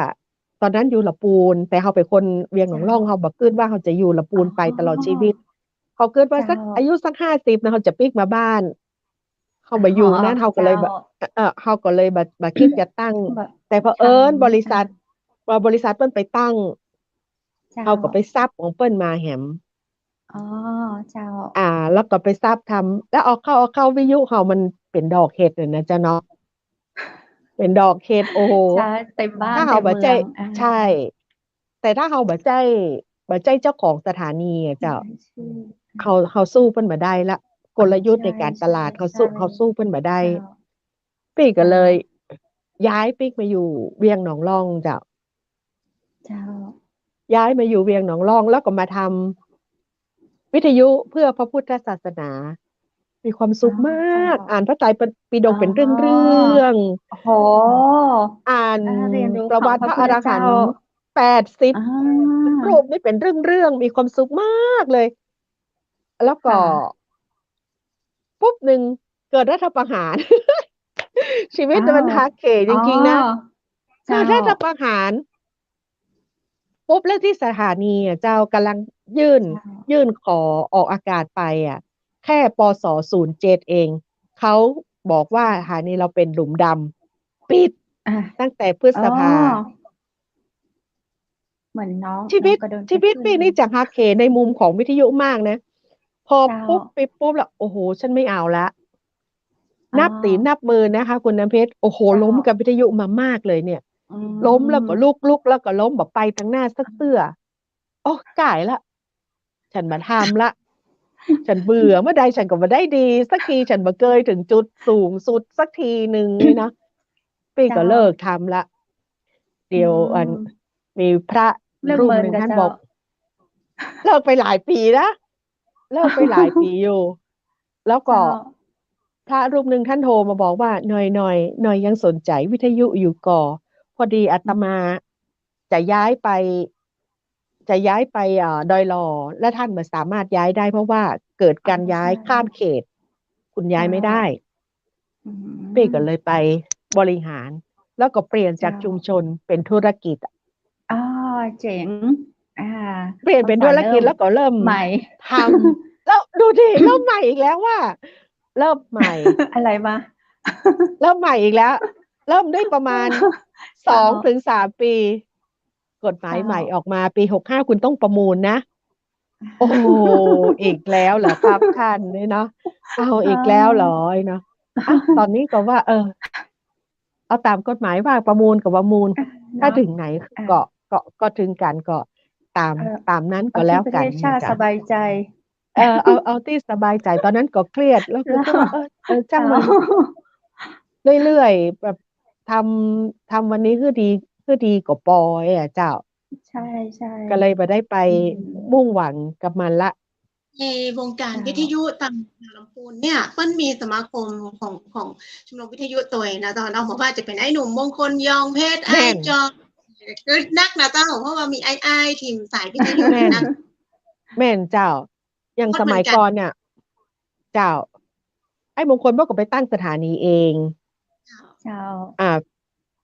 [SPEAKER 3] ตอนนั้นอยู่ละปูน แต่เราเป็นคนเวียงหนองร่อง
[SPEAKER 2] เจ้า
[SPEAKER 3] เราบ่คิดว่าเราจะอยู่ละปู
[SPEAKER 2] อ๋
[SPEAKER 3] นไปตลอดชี
[SPEAKER 2] อ
[SPEAKER 3] วิต เขาคิดว่า
[SPEAKER 2] เจ้า
[SPEAKER 3] สักอายุสัก 50 นะเราจะปิ๊กมาบ้าน เรา
[SPEAKER 2] อ๋
[SPEAKER 3] บ่อยู่
[SPEAKER 2] อ
[SPEAKER 3] นั้น เราก็
[SPEAKER 2] เจ้า
[SPEAKER 3] เลยแบบ เราก็เลยบ่คิดจะตั้ง
[SPEAKER 2] แบบ
[SPEAKER 3] แต่เผ
[SPEAKER 2] ท
[SPEAKER 3] อิญบริ
[SPEAKER 2] ำ
[SPEAKER 3] ษัท ว่าบริษัทเปิ้นไปตั้ง
[SPEAKER 2] เจ้า
[SPEAKER 3] เราก็ไปซับของเปิ้นมาแหม
[SPEAKER 2] อ๋อ เจ้า
[SPEAKER 3] แล้วก็ไปซับทำ แล้วเอาเข้าวิทยุเรามันเป็นดอกเห็ดน่ะนะจ๊ะเนาะ เป็นดอกเห็ด โอ้โฮ
[SPEAKER 2] ใช่ เต็มบ้า
[SPEAKER 3] ถ้าน เรา
[SPEAKER 2] เต็ม
[SPEAKER 3] บ่
[SPEAKER 2] เมื
[SPEAKER 3] ใช่
[SPEAKER 2] อง
[SPEAKER 3] ใช่ แต่ถ้าเราบ่ใช่เจ้าของสถานีอะเจ้า
[SPEAKER 2] ชื่อ
[SPEAKER 3] เราสู้เพิ่นบ่ได้แล้ว กลยุทธ์ในการตลาด
[SPEAKER 2] ใช่
[SPEAKER 3] เรา
[SPEAKER 2] ใช่
[SPEAKER 3] สู้เพิ่นบ่ได้
[SPEAKER 2] เจ้า
[SPEAKER 3] ปี้ก็
[SPEAKER 2] เจ้า
[SPEAKER 3] เลยย้ายปิ๊กมาอยู่เวียงหนองร่องเจ้า
[SPEAKER 2] เจ้า
[SPEAKER 3] ย้ายมาอยู่เวียงหนองร่อง แล้วก็มาทำวิทยุเพื่อพระพุทธศาสนา มีความสุข
[SPEAKER 2] อ๋อ
[SPEAKER 3] ม
[SPEAKER 2] เจ้า
[SPEAKER 3] าก อ่านพระไตรปิฎ
[SPEAKER 2] อ๋อ
[SPEAKER 3] กเป็นเรื่อง
[SPEAKER 2] โอ้โฮ
[SPEAKER 3] ๆ อ่าน
[SPEAKER 2] เรียนรู้
[SPEAKER 3] ประ
[SPEAKER 2] ของ
[SPEAKER 3] วัติ
[SPEAKER 2] พระ
[SPEAKER 3] พระ
[SPEAKER 2] พุ
[SPEAKER 3] อ
[SPEAKER 2] ทธ
[SPEAKER 3] ร
[SPEAKER 2] เจ
[SPEAKER 3] หั
[SPEAKER 2] ้า
[SPEAKER 3] นต์ 80
[SPEAKER 2] อา
[SPEAKER 3] รูปนี่เป็นเรื่อง ๆ มีความสุขมากเลย แล้วก็
[SPEAKER 2] ค่ะ
[SPEAKER 3] ปุ๊บหนึ่งเกิดรัฐประหาร ชีวิ
[SPEAKER 2] อ้
[SPEAKER 3] ต
[SPEAKER 2] า
[SPEAKER 3] น่ะมันหักเห
[SPEAKER 2] อ๋
[SPEAKER 3] จ
[SPEAKER 2] อ
[SPEAKER 3] ริง ๆ นะ
[SPEAKER 2] เจ
[SPEAKER 3] เก้
[SPEAKER 2] า
[SPEAKER 3] ิดรัฐประหาร ปุ๊บ แล้วที่สถานีอะเจ้ากำลังยื่น
[SPEAKER 2] เจ้า
[SPEAKER 3] ยื่นขอออกอากาศไปอะ แค่ปศ. 07 เอง เขาบอกว่าสถานีเราเป็นหลุมดำ ปิด
[SPEAKER 2] อา
[SPEAKER 3] ตั้งแต่พฤ
[SPEAKER 2] อ๋อ
[SPEAKER 3] ษภา
[SPEAKER 2] เหมือนน้อง
[SPEAKER 3] ชี
[SPEAKER 2] น้อ
[SPEAKER 3] วิ
[SPEAKER 2] ง
[SPEAKER 3] ต
[SPEAKER 2] ก็โดนไป
[SPEAKER 3] ชีวิต
[SPEAKER 2] ครึ่ง
[SPEAKER 3] ปี้
[SPEAKER 2] หนึ
[SPEAKER 3] นี่
[SPEAKER 2] ง
[SPEAKER 3] จะหักเหในมุมของวิทยุมากนะ พอ
[SPEAKER 2] เจ้า
[SPEAKER 3] ปุ๊บ ปิดปุ๊บแล้ว โอ้โฮ ฉันไม่เอาแล้ว
[SPEAKER 2] อ๋อ
[SPEAKER 3] นับตีนนับมือนะคะคุณน้ำเพชร โอ้โฮ
[SPEAKER 2] เจ้า
[SPEAKER 3] ล้มกับวิทยุมามากเลยเนี่ย
[SPEAKER 2] อื
[SPEAKER 3] ล้มแล้วก็
[SPEAKER 2] ม
[SPEAKER 3] ลุก แล้วก็ล้ม บ่ไปทางหน้าสักเทื่อ โอ้ ก่ายแล้ว ฉันบ่ทำแล้ว ฉันเบื่อ เมื่อใดฉันก็บ่ได้ดีสักที ฉันบ่เคยถึงจุดสูงสุดสักทีหนึ่งนี่นะ ปี้
[SPEAKER 2] เจ้า
[SPEAKER 3] ก็เลิกทำแล้ว
[SPEAKER 2] อื
[SPEAKER 3] เดี๋ยว
[SPEAKER 2] ม
[SPEAKER 3] มีพระ
[SPEAKER 2] เลิก
[SPEAKER 3] รู
[SPEAKER 2] เม
[SPEAKER 3] ปิ หนึ่ง
[SPEAKER 2] นกับ
[SPEAKER 3] ท่าน
[SPEAKER 2] เจ้า
[SPEAKER 3] บอก เลิกไปหลายปีนะ เลิกไปหลายปีอยู่ แล้วก็
[SPEAKER 2] เจ้า
[SPEAKER 3] พระรูปหนึ่งท่านโทรมาบอกว่า "หน่อย หน่อยยังสนใจวิทยุอยู่ก่อ พอดีอา
[SPEAKER 2] อื
[SPEAKER 3] ต
[SPEAKER 2] ม
[SPEAKER 3] มาจะย้ายไป ดอยหล่อ และท่านบ่สามารถย้ายได้ เพราะว่าเกิด
[SPEAKER 2] อ๋อ
[SPEAKER 3] การย้า
[SPEAKER 2] ใช่
[SPEAKER 3] ยข้ามเขต คุณย้า
[SPEAKER 2] เจ้า
[SPEAKER 3] ยไม่ได้"
[SPEAKER 2] อื
[SPEAKER 3] ปี้ก็
[SPEAKER 2] ม
[SPEAKER 3] เลยไปบริหาร แล้วก็เปลี่ยน
[SPEAKER 2] เจ
[SPEAKER 3] จ้า กชุมชนเป็นธุรกิจอะ
[SPEAKER 2] อ๋อ เจ๋ง อา
[SPEAKER 3] เปลี่ยน
[SPEAKER 2] ภา
[SPEAKER 3] เป็น
[SPEAKER 2] ษา
[SPEAKER 3] ธุร
[SPEAKER 2] เริ่
[SPEAKER 3] กิจ
[SPEAKER 2] ม
[SPEAKER 3] แล้วก็เริ่ม
[SPEAKER 2] ใหม่
[SPEAKER 3] ทำ แล้วดูสิ เริ่มใหม่อีกแล้วอะ เริ่มใหม่
[SPEAKER 2] อะไรมา
[SPEAKER 3] เริ่มใหม่อีกแล้ว เริ่มได้ประมาณ
[SPEAKER 2] เจ้า
[SPEAKER 3] 2-3 ปี กฎหมา
[SPEAKER 2] เจ้
[SPEAKER 3] ยใหม่ออกมาปี 65 คุณต้องประมูลนะ โอ้โฮ อีกแล้วเหรอครับท่านนี่เนาะ เอา
[SPEAKER 2] เอ
[SPEAKER 3] อีกแล้วเหรอ
[SPEAKER 2] อ
[SPEAKER 3] เนาะ ตอนนี้ก็ว่า เอาตามกฎหมายว่าประมูลก็ประมูล
[SPEAKER 2] เ
[SPEAKER 3] ถ้า
[SPEAKER 2] นาะ
[SPEAKER 3] ถึงไหน
[SPEAKER 2] อา
[SPEAKER 3] ก็ถึงกัน ก็ตาม ตามนั้น
[SPEAKER 2] เอ
[SPEAKER 3] ก็
[SPEAKER 2] า
[SPEAKER 3] แล
[SPEAKER 2] ที่
[SPEAKER 3] ้ว
[SPEAKER 2] ประ
[SPEAKER 3] ก
[SPEAKER 2] เทั
[SPEAKER 3] น
[SPEAKER 2] ศชาติ
[SPEAKER 3] จ้
[SPEAKER 2] ส
[SPEAKER 3] ะ
[SPEAKER 2] บายใจ
[SPEAKER 3] เอาที่สบายใจ ตอนนั้นก็เครียด แล้วก็
[SPEAKER 2] แล้
[SPEAKER 3] คิด
[SPEAKER 2] ว
[SPEAKER 3] ว่า ช่า
[SPEAKER 2] เจ
[SPEAKER 3] ง้
[SPEAKER 2] า
[SPEAKER 3] มัน เรื่อย ๆ แบบทำวันนี้คือดีกว่าปอยอะเจ้า
[SPEAKER 2] ใช่
[SPEAKER 3] ก็เลยบ่ได้ไป
[SPEAKER 2] ๆ อืม
[SPEAKER 3] มุ่งหวังกับมันแล้ว
[SPEAKER 4] ในวงการ
[SPEAKER 2] เจ้า
[SPEAKER 4] วิทยุตามลำพูนเนี่ย เปิ้นมีสมาคมของชมรมวิทยุตัวเองนะเจ้าเนาะ บ่ว่าจะเป็นไอ้หนุ่มมงคลยองเพชร
[SPEAKER 3] แม่
[SPEAKER 4] อ้าย
[SPEAKER 3] น
[SPEAKER 4] จอ คือนักนะเจ้า เพราะว่ามีอ้าย ๆ ทีมสายวิทยุ
[SPEAKER 3] แม่น
[SPEAKER 4] นัก
[SPEAKER 3] แม่นเจ้า อย่าง
[SPEAKER 4] ฮอ
[SPEAKER 3] ส
[SPEAKER 4] ตเหมื
[SPEAKER 3] ม
[SPEAKER 4] อันกัน
[SPEAKER 3] ยก่อนเนี่ย เจ้า ไอ้มงคลเพิ่นก็ไปตั้งสถานีเอง
[SPEAKER 4] เจ้า
[SPEAKER 2] เจ้า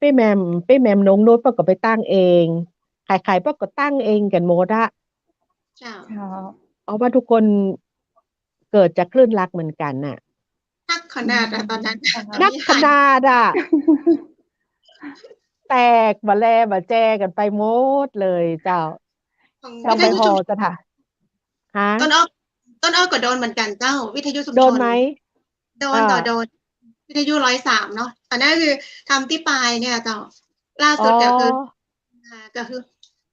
[SPEAKER 3] ปี้แหม่มนงนุชเพิ่นก็ไปตั้งเอง ใครๆเพิ่นก็ตั้งเองกันหมดอะ
[SPEAKER 4] เจ้า
[SPEAKER 2] เจ้า
[SPEAKER 3] เอาว่าทุกคนเกิดจากคลื่นรักเหมือนกันน่ะ
[SPEAKER 4] นักข
[SPEAKER 2] อื
[SPEAKER 4] นาด
[SPEAKER 2] ม
[SPEAKER 4] อะตอนนั้น
[SPEAKER 2] เจ้า
[SPEAKER 3] นัก
[SPEAKER 4] มี
[SPEAKER 3] ข
[SPEAKER 4] หาย
[SPEAKER 3] นาดอะ แตกบะแลบะแจกันไปหมดเลยเจ้า
[SPEAKER 4] ของ
[SPEAKER 2] เจ้า
[SPEAKER 3] ต้อง
[SPEAKER 4] วิ
[SPEAKER 3] ไป
[SPEAKER 4] ทยุ
[SPEAKER 3] ฮ
[SPEAKER 4] ชุม
[SPEAKER 3] สถา ฮะ?
[SPEAKER 4] ต้นอ้อ ต้นอ้อก็โดนเหมือนกันเจ้า วิทยุชุม
[SPEAKER 3] โด
[SPEAKER 4] ช
[SPEAKER 3] น
[SPEAKER 4] น
[SPEAKER 3] ไหม?
[SPEAKER 4] โด
[SPEAKER 3] อ
[SPEAKER 4] นต่อโดน วิทยุ 103 เนาะ อันนั้นคือทำที่ปายเนี่ยเจ้า ล่า
[SPEAKER 3] อ๋
[SPEAKER 4] สุด ก็คือ
[SPEAKER 3] อ
[SPEAKER 4] ก็คือ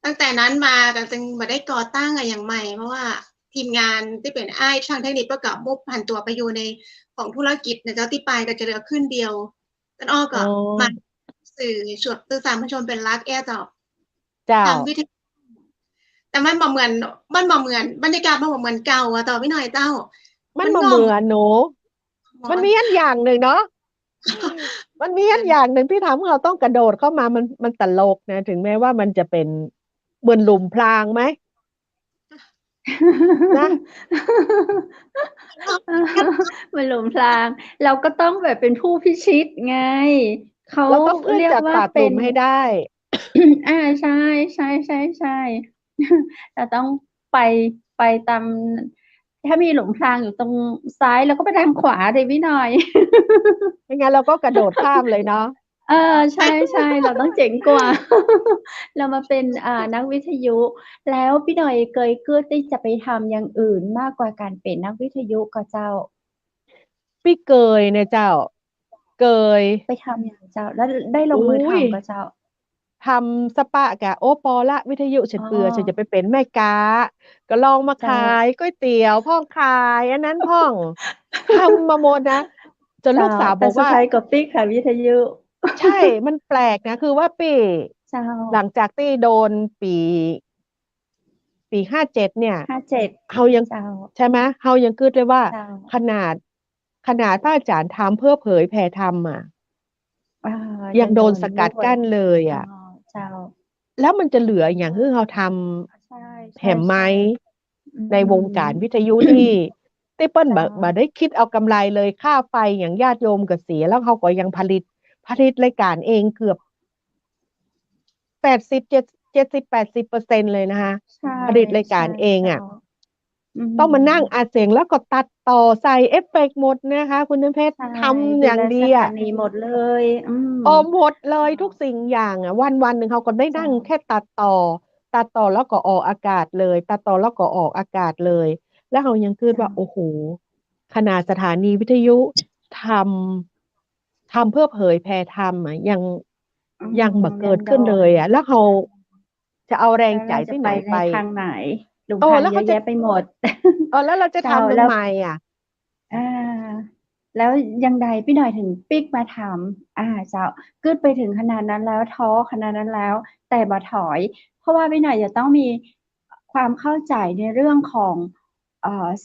[SPEAKER 4] ตั้งแต่นั้นมาก็จึงบ่ได้ก่อตั้งอะหยังใหม่ เพราะว่าทีมงานที่เป็นอ้ายช่างเทคนิคเพิ่นก็มุกผันตัวไปอยู่ในของธุรกิจนะเจ้า ที่ปายก็จะเหลือครึ่งเดียว ต้นอ้อ
[SPEAKER 3] อ๋
[SPEAKER 4] ก็
[SPEAKER 3] อ
[SPEAKER 4] มาสื่อสารมวลชนเป็นหลักแอ้เจ้า
[SPEAKER 3] เจ้า
[SPEAKER 4] ทำวิท แต่มันบ่เหมือน บรรยากาศมันบ่เหมือนเก่าอะเจ้าพี่น้อยเจ้า
[SPEAKER 3] มั
[SPEAKER 4] มัน น
[SPEAKER 3] บ่
[SPEAKER 4] ง
[SPEAKER 3] เห
[SPEAKER 4] อ
[SPEAKER 3] มื
[SPEAKER 4] ม
[SPEAKER 3] อนหนู
[SPEAKER 4] หมอ
[SPEAKER 3] มันมีอันอย่างหนึ่งเนาะ มันมีอันอย่างหนึ่งที่ทำให้เราต้องกระโดดเข้ามา มันตลกนะ ถึงแม้ว่ามันจะเป็นเหมือนหลุมพรางไหม? นะ
[SPEAKER 2] มันหลงพราง เราก็ต้องแบบเป็นผู้พิชิตไง เขา
[SPEAKER 3] เราต้องขึ้น
[SPEAKER 2] เรียก
[SPEAKER 3] จาก
[SPEAKER 2] ว่า
[SPEAKER 3] ปากห
[SPEAKER 2] เป็
[SPEAKER 3] ลุ
[SPEAKER 2] น
[SPEAKER 3] มให้ได้
[SPEAKER 2] ใช่ใช่ใช่ใช่เราต้องไปไปตาม ถ้ามีหลงพรางอยู่ตรงซ้ายเราก็ไปทางขวาเลยพี่หน่อย
[SPEAKER 3] ไม่งั้นเราก็กระโดดข้ามเลยเนาะ
[SPEAKER 2] ใช่ใช่เราต้องเจ๋งกว่า เรามาเป็นนักวิทยุ แล้วพี่หน่อยเคยคิดที่จะไปทำอย่างอื่นมากกว่าการเป็นนักวิทยุก็เจ้า
[SPEAKER 3] พี่เกยเนี่ยเจ้า เกย
[SPEAKER 2] ไปทำอย่างเจ้า แล้วได้ลง
[SPEAKER 3] อุ้
[SPEAKER 2] มือย
[SPEAKER 3] ท
[SPEAKER 2] ทำก็เจ้า
[SPEAKER 3] ำสปะกะ โอ้ปอละวิทยุฉัน
[SPEAKER 2] อ๋อ
[SPEAKER 3] เบื่อฉันจะไปเป็นแม่ค้าก็ลองมา
[SPEAKER 2] เจ้า
[SPEAKER 3] ขายก๋วยเตี๋ยวพ่องขายอันนั้นพ่องทำมาหมดนะ จน
[SPEAKER 2] เจ้า
[SPEAKER 3] ลูกสาวบ
[SPEAKER 2] แต่
[SPEAKER 3] อก
[SPEAKER 2] สุด
[SPEAKER 3] ว่า
[SPEAKER 2] ท้ายก็ปิ๊กค่ะวิทยุ
[SPEAKER 3] ใช่ มันแปลกนะ คือว่าปี้
[SPEAKER 2] เจ้า
[SPEAKER 3] หลังจากที่โดนปี57เนี่ย
[SPEAKER 2] 57
[SPEAKER 3] เฮายัง
[SPEAKER 2] เจ้า
[SPEAKER 3] ใช่ไหมเฮายังคิดเลยว่า
[SPEAKER 2] เจ้า
[SPEAKER 3] ขนาดพระอาจารย์ทำเพื่อเผยแผ่ธรรมอะ
[SPEAKER 2] อา
[SPEAKER 3] ยั
[SPEAKER 2] ยัง ง
[SPEAKER 3] โด
[SPEAKER 2] โด
[SPEAKER 3] น
[SPEAKER 2] น
[SPEAKER 3] สกัด
[SPEAKER 2] ด้วย
[SPEAKER 3] กั้นเลย
[SPEAKER 2] อ๋อ
[SPEAKER 3] อะ
[SPEAKER 2] เจ้า
[SPEAKER 3] แล้วมันจะเหลือหยังให้เราท
[SPEAKER 2] ใช่
[SPEAKER 3] ำแหมไหม
[SPEAKER 2] อื
[SPEAKER 3] ในวงการ
[SPEAKER 2] ม
[SPEAKER 3] วิทยุ ที่ ที่เปิ้น
[SPEAKER 2] เจ้า
[SPEAKER 3] บ่ได้คิดเอากำไรเลย ค่าไฟหยังญาติโยมก็เสีย แล้วเขาก็ยังผลิตรายการเองเกือบ 70-80% เลยนะคะ
[SPEAKER 2] ใช่
[SPEAKER 3] ผลิตราย
[SPEAKER 2] ใช
[SPEAKER 3] การเอง
[SPEAKER 2] เจ้า
[SPEAKER 3] อะ
[SPEAKER 2] อื
[SPEAKER 3] ต้องมานั่ง
[SPEAKER 2] ม
[SPEAKER 3] อัดเสียง แล้วก็ตัดต่อใส่เอฟเฟกต์หมดนะคะคุณน้ำเพชร
[SPEAKER 2] ใช่
[SPEAKER 3] ทำ
[SPEAKER 2] ด
[SPEAKER 3] อูย่าง
[SPEAKER 2] แล
[SPEAKER 3] ดี
[SPEAKER 2] สถา
[SPEAKER 3] อะ
[SPEAKER 2] นีหมดเลย อืม
[SPEAKER 3] หมดเล
[SPEAKER 2] เจ้า
[SPEAKER 3] ยทุกสิ่งอย่างอะ วัน ๆ หนึ่งเขาก็ได้
[SPEAKER 2] เจ้า
[SPEAKER 3] นั่งแค่ตัดต่อแล้วก็ออกอากาศเลย ตัดต่อแล้วก็ออกอากาศเลย แล้วเรายังคิด
[SPEAKER 2] เจ้า
[SPEAKER 3] ว่า โอ้โฮ ขนาดสถานีวิทยุทำเพื่อเผยแผ่ธรรมอะ
[SPEAKER 2] อื
[SPEAKER 3] ยัง
[SPEAKER 2] ม
[SPEAKER 3] บ่เกิด
[SPEAKER 2] ยังโด
[SPEAKER 3] ขึ้นเลยอะ แล้วเรา
[SPEAKER 2] เจ้า
[SPEAKER 3] จะเอาแร
[SPEAKER 2] แล
[SPEAKER 3] ง้
[SPEAKER 2] ว
[SPEAKER 3] ใจ
[SPEAKER 2] เราจะ
[SPEAKER 3] ที่
[SPEAKER 2] ไป
[SPEAKER 3] ไหน
[SPEAKER 2] ใน
[SPEAKER 3] ไป
[SPEAKER 2] ทางไหน หลุม
[SPEAKER 3] เอ
[SPEAKER 2] พ
[SPEAKER 3] อ
[SPEAKER 2] ราง
[SPEAKER 3] แล้ว
[SPEAKER 2] เย
[SPEAKER 3] เขา
[SPEAKER 2] อะ
[SPEAKER 3] จะ
[SPEAKER 2] แยะไปหมด
[SPEAKER 3] แล้วเราจะ
[SPEAKER 2] เจ้า
[SPEAKER 3] ทำ
[SPEAKER 2] แล
[SPEAKER 3] ทำ
[SPEAKER 2] ้ว
[SPEAKER 3] ไมอะ?
[SPEAKER 2] อา แล้วยังใดพี่หน่อยถึงปิ๊กมาทำ เจ้า คิดไปถึงขนาดนั้นแล้ว ท้อขนาดนั้นแล้ว แต่บ่ถอย เพราะว่าพี่หน่อยจะต้องมี ความเข้าใจในเรื่องของ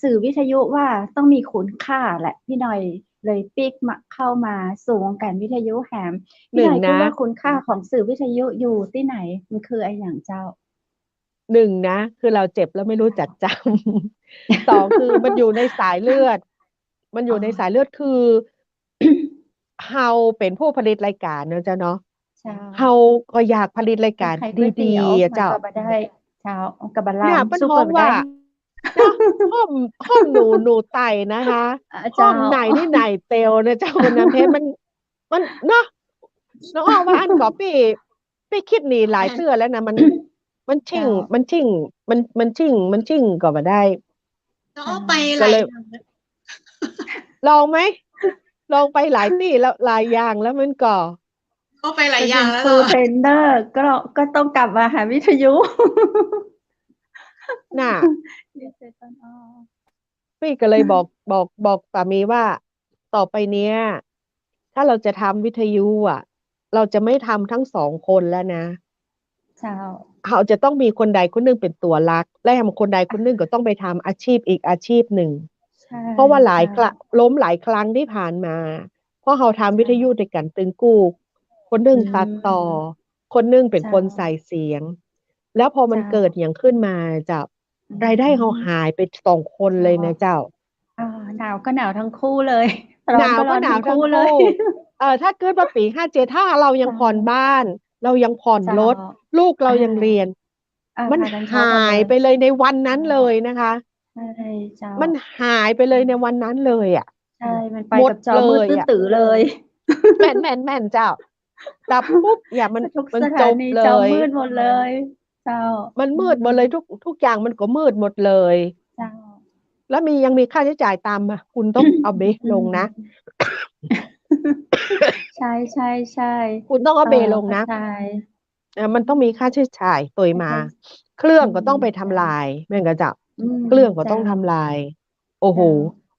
[SPEAKER 2] สื่อวิทยุว่าต้องมีคุณค่าแหละ พี่หน่อยเลยปิ๊กเข้ามาสู่วงการวิทยุแหม พี่หน่อย
[SPEAKER 3] 1
[SPEAKER 2] คิ
[SPEAKER 3] นะ
[SPEAKER 2] ดว่าคุณค่าของสื่อวิทยุอยู่ที่ไหน? มันคืออะหยังเจ้า?
[SPEAKER 3] 1 นะ คือเราเจ็บแล้วไม่รู้จัก จำ 2 คือมันอยู่ในสายเลือด มันอ
[SPEAKER 2] อ๋
[SPEAKER 3] ยู่ในสายเลือด คือ
[SPEAKER 2] อ
[SPEAKER 3] เราเป็นผู้ผลิตรายการเนาะเจ้าเนาะ
[SPEAKER 2] เจ้า
[SPEAKER 3] เราก็อยากผลิตราย
[SPEAKER 2] เป็
[SPEAKER 3] ก
[SPEAKER 2] น
[SPEAKER 3] าร
[SPEAKER 2] ขายก๋วยเต
[SPEAKER 3] ดี
[SPEAKER 2] ี๋ยว
[SPEAKER 3] ๆ อะ
[SPEAKER 2] มั
[SPEAKER 3] เจ
[SPEAKER 2] น้
[SPEAKER 3] า
[SPEAKER 2] ก็บ่ได้ เจ้า มันก็บ่ล
[SPEAKER 3] เนี่ย เปิ้
[SPEAKER 2] ำ
[SPEAKER 3] น
[SPEAKER 2] สู้
[SPEAKER 3] ฮ้
[SPEAKER 2] เป
[SPEAKER 3] อิ
[SPEAKER 2] ่นบ่
[SPEAKER 3] งว่
[SPEAKER 2] ได้
[SPEAKER 3] า เนาะ ฮ้อม หนูไต่นะคะ
[SPEAKER 2] เ
[SPEAKER 3] ฮ้
[SPEAKER 2] จ้า
[SPEAKER 3] อมไหนนี่ไหนเตียวนะเจ้า คุณน้ำเพชร มัน เนาะ น้องอ้อว่าอันก็ปี้คิดนี่หลายเทื่อแล้วนะ มันช
[SPEAKER 2] เจิ
[SPEAKER 3] ่
[SPEAKER 2] ้
[SPEAKER 3] ง
[SPEAKER 2] า
[SPEAKER 3] มันชิ่งก็บ่ได้
[SPEAKER 4] น้อง
[SPEAKER 2] เจ้
[SPEAKER 4] อ้อไป
[SPEAKER 2] า
[SPEAKER 4] หลาย
[SPEAKER 3] ก็เลย
[SPEAKER 4] อย่างนะ
[SPEAKER 3] ลองไหม? ลองไปหลายที่แล้ว หลายอย่างแล้วมันก็
[SPEAKER 4] อ้อไปหลา
[SPEAKER 2] ไป
[SPEAKER 4] ยอ
[SPEAKER 2] เ
[SPEAKER 4] ย่
[SPEAKER 2] ป็
[SPEAKER 4] าง
[SPEAKER 2] น
[SPEAKER 4] แล้ว
[SPEAKER 2] call trainer ก็ต้องกลับมาหาวิทยุ
[SPEAKER 3] น่ะ
[SPEAKER 2] ดีเจต้นอ้อ
[SPEAKER 3] ปี้ก็เลยบอกสามีว่า ต่อไปเนี้ย ถ้าเราจะทำวิทยุอะ เราจะไม่ทำทั้ง 2 คนแล้วนะ
[SPEAKER 2] เจ้า
[SPEAKER 3] เราจะต้องมีคนใดคนหนึ่งเป็นตัวหลัก และคนใดคนหนึ่งก็ต้องไปทำอาชีพอีกอาชีพหนึ่ง
[SPEAKER 2] ใช่
[SPEAKER 3] เพราะว่าหลาย
[SPEAKER 2] เจ้า
[SPEAKER 3] ล้มหลายครั้งที่ผ่านมา เพราะเราทำวิทยุด้วยกันตึงกู้ คนหนึ่งตัดต่อ คนหนึ่งเป็นคนใส่เสียง แล้วพอมันเกิดหยังขึ้นมาเจ้า รายได้เราหายไป 2 คนเลยนะเจ้า
[SPEAKER 2] หนาวก็หนาวทั้งคู่เลย ร้
[SPEAKER 3] ห
[SPEAKER 2] อน
[SPEAKER 3] นาว
[SPEAKER 2] ก็
[SPEAKER 3] ก
[SPEAKER 2] ร้อน
[SPEAKER 3] หนา
[SPEAKER 2] ทั้
[SPEAKER 3] ว
[SPEAKER 2] ง
[SPEAKER 3] ทั
[SPEAKER 2] ค้
[SPEAKER 3] งู
[SPEAKER 2] ่
[SPEAKER 3] ค
[SPEAKER 2] เล
[SPEAKER 3] ู่
[SPEAKER 2] ย
[SPEAKER 3] ถ้าเกิดว่าปี 57 ถ้าเรายัง
[SPEAKER 2] เจ้า
[SPEAKER 3] ผ่อนบ้าน เรายังผ่อนรถ
[SPEAKER 2] เจ้า
[SPEAKER 3] ลูกเรายังเรียน มัน
[SPEAKER 2] พากัน
[SPEAKER 3] ห
[SPEAKER 2] ช็อปหมด
[SPEAKER 3] า
[SPEAKER 2] เลย
[SPEAKER 3] ไปเลยในวันนั้นเลยนะคะ
[SPEAKER 2] ใช่เจ้า
[SPEAKER 3] มันหายไปเลยในวันนั้นเลยอะ
[SPEAKER 2] ใช่ มันไป
[SPEAKER 3] หมด
[SPEAKER 2] กับจอ
[SPEAKER 3] เล
[SPEAKER 2] มืด
[SPEAKER 3] ยอะ
[SPEAKER 2] ตื้อ ๆ เลย
[SPEAKER 3] แม่น ๆ เจ้า ดับปุ๊บ อย่า มัน
[SPEAKER 2] ทุกสถ
[SPEAKER 3] จ
[SPEAKER 2] า
[SPEAKER 3] บ
[SPEAKER 2] นี
[SPEAKER 3] เล
[SPEAKER 2] จอย มืดหมดเลย เจ้า
[SPEAKER 3] มันมืดหมดเลย ทุกอย่างมันก็มืดหมดเลย
[SPEAKER 2] เจ้า
[SPEAKER 3] แล้วยังมีค่าใช้จ่ายตามมา คุณต้องเอาเบรกลงนะ
[SPEAKER 2] ใช่
[SPEAKER 3] คุณต้อง
[SPEAKER 2] ๆ
[SPEAKER 3] เอาเบรลง
[SPEAKER 2] เข้า
[SPEAKER 3] นะ
[SPEAKER 2] ใจ
[SPEAKER 3] มันต้องมีค่าใช้จ่ายตัวมา เครื่องก็ต้องไปทำลาย แม่นก็เจ้า เครื่องก็ต้องทำลาย โอ้โฮ
[SPEAKER 2] เจ้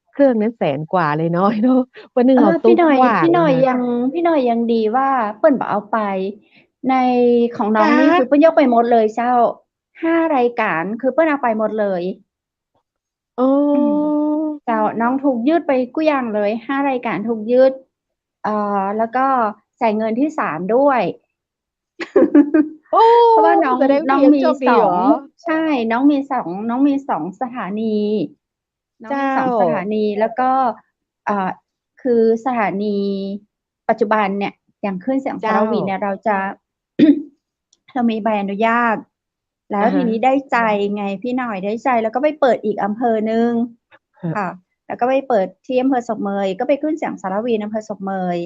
[SPEAKER 2] า
[SPEAKER 3] เครื่องนั้น100,000 กว่าเลยเนาะ วันหนึ่งเราต
[SPEAKER 2] พี่หน่อย
[SPEAKER 3] กว่างนะ
[SPEAKER 2] พี่หน่อยยังดีว่าเปิ้นบ่เอาไป ในของน้อง
[SPEAKER 3] จ๊ะ
[SPEAKER 2] นี่คือเปิ้นยกไปหมดเลยเจ้า 5 รายการ คือเปิ้นเอาไปหมดเลย
[SPEAKER 3] อ๋อ
[SPEAKER 2] เจ้า น้องถูกยึดไปกุอย่างเลย 5 รายการถูกยึด แล้วก็จ่ายเงินที่ศาลด้วย
[SPEAKER 3] โอ้
[SPEAKER 2] เพราะว่าน้อง
[SPEAKER 3] แสดง
[SPEAKER 2] น้
[SPEAKER 3] พี่
[SPEAKER 2] อง
[SPEAKER 3] ยัง
[SPEAKER 2] มี
[SPEAKER 3] โชค
[SPEAKER 2] ส
[SPEAKER 3] ดี
[SPEAKER 2] อ
[SPEAKER 3] เหรง อ?
[SPEAKER 2] ใช่ น้องมี 2 สถานี น้อง
[SPEAKER 3] เจ้
[SPEAKER 2] มี 2 สถา
[SPEAKER 3] า
[SPEAKER 2] นี แล้วก็ คือสถานีปัจจุบันเนี่ย อย่างคลื่นเสียง
[SPEAKER 3] เจ
[SPEAKER 2] สา
[SPEAKER 3] ้า
[SPEAKER 2] รวินเนี่ย เราจะ เรามีใบอนุญาต แล้
[SPEAKER 3] อะ
[SPEAKER 2] ว
[SPEAKER 3] ฮ
[SPEAKER 2] ที
[SPEAKER 3] ะ
[SPEAKER 2] นี้ได้ใจไงพี่หน่อย ได้ใจ แล้วก็ไปเปิดอีกอำเภอหนึ่ง ค่ะ แล้วก็ไปเปิดที่อำเภอศพเมย ก็ไปคลื่นเสียงสารวินอำเภอศพเมย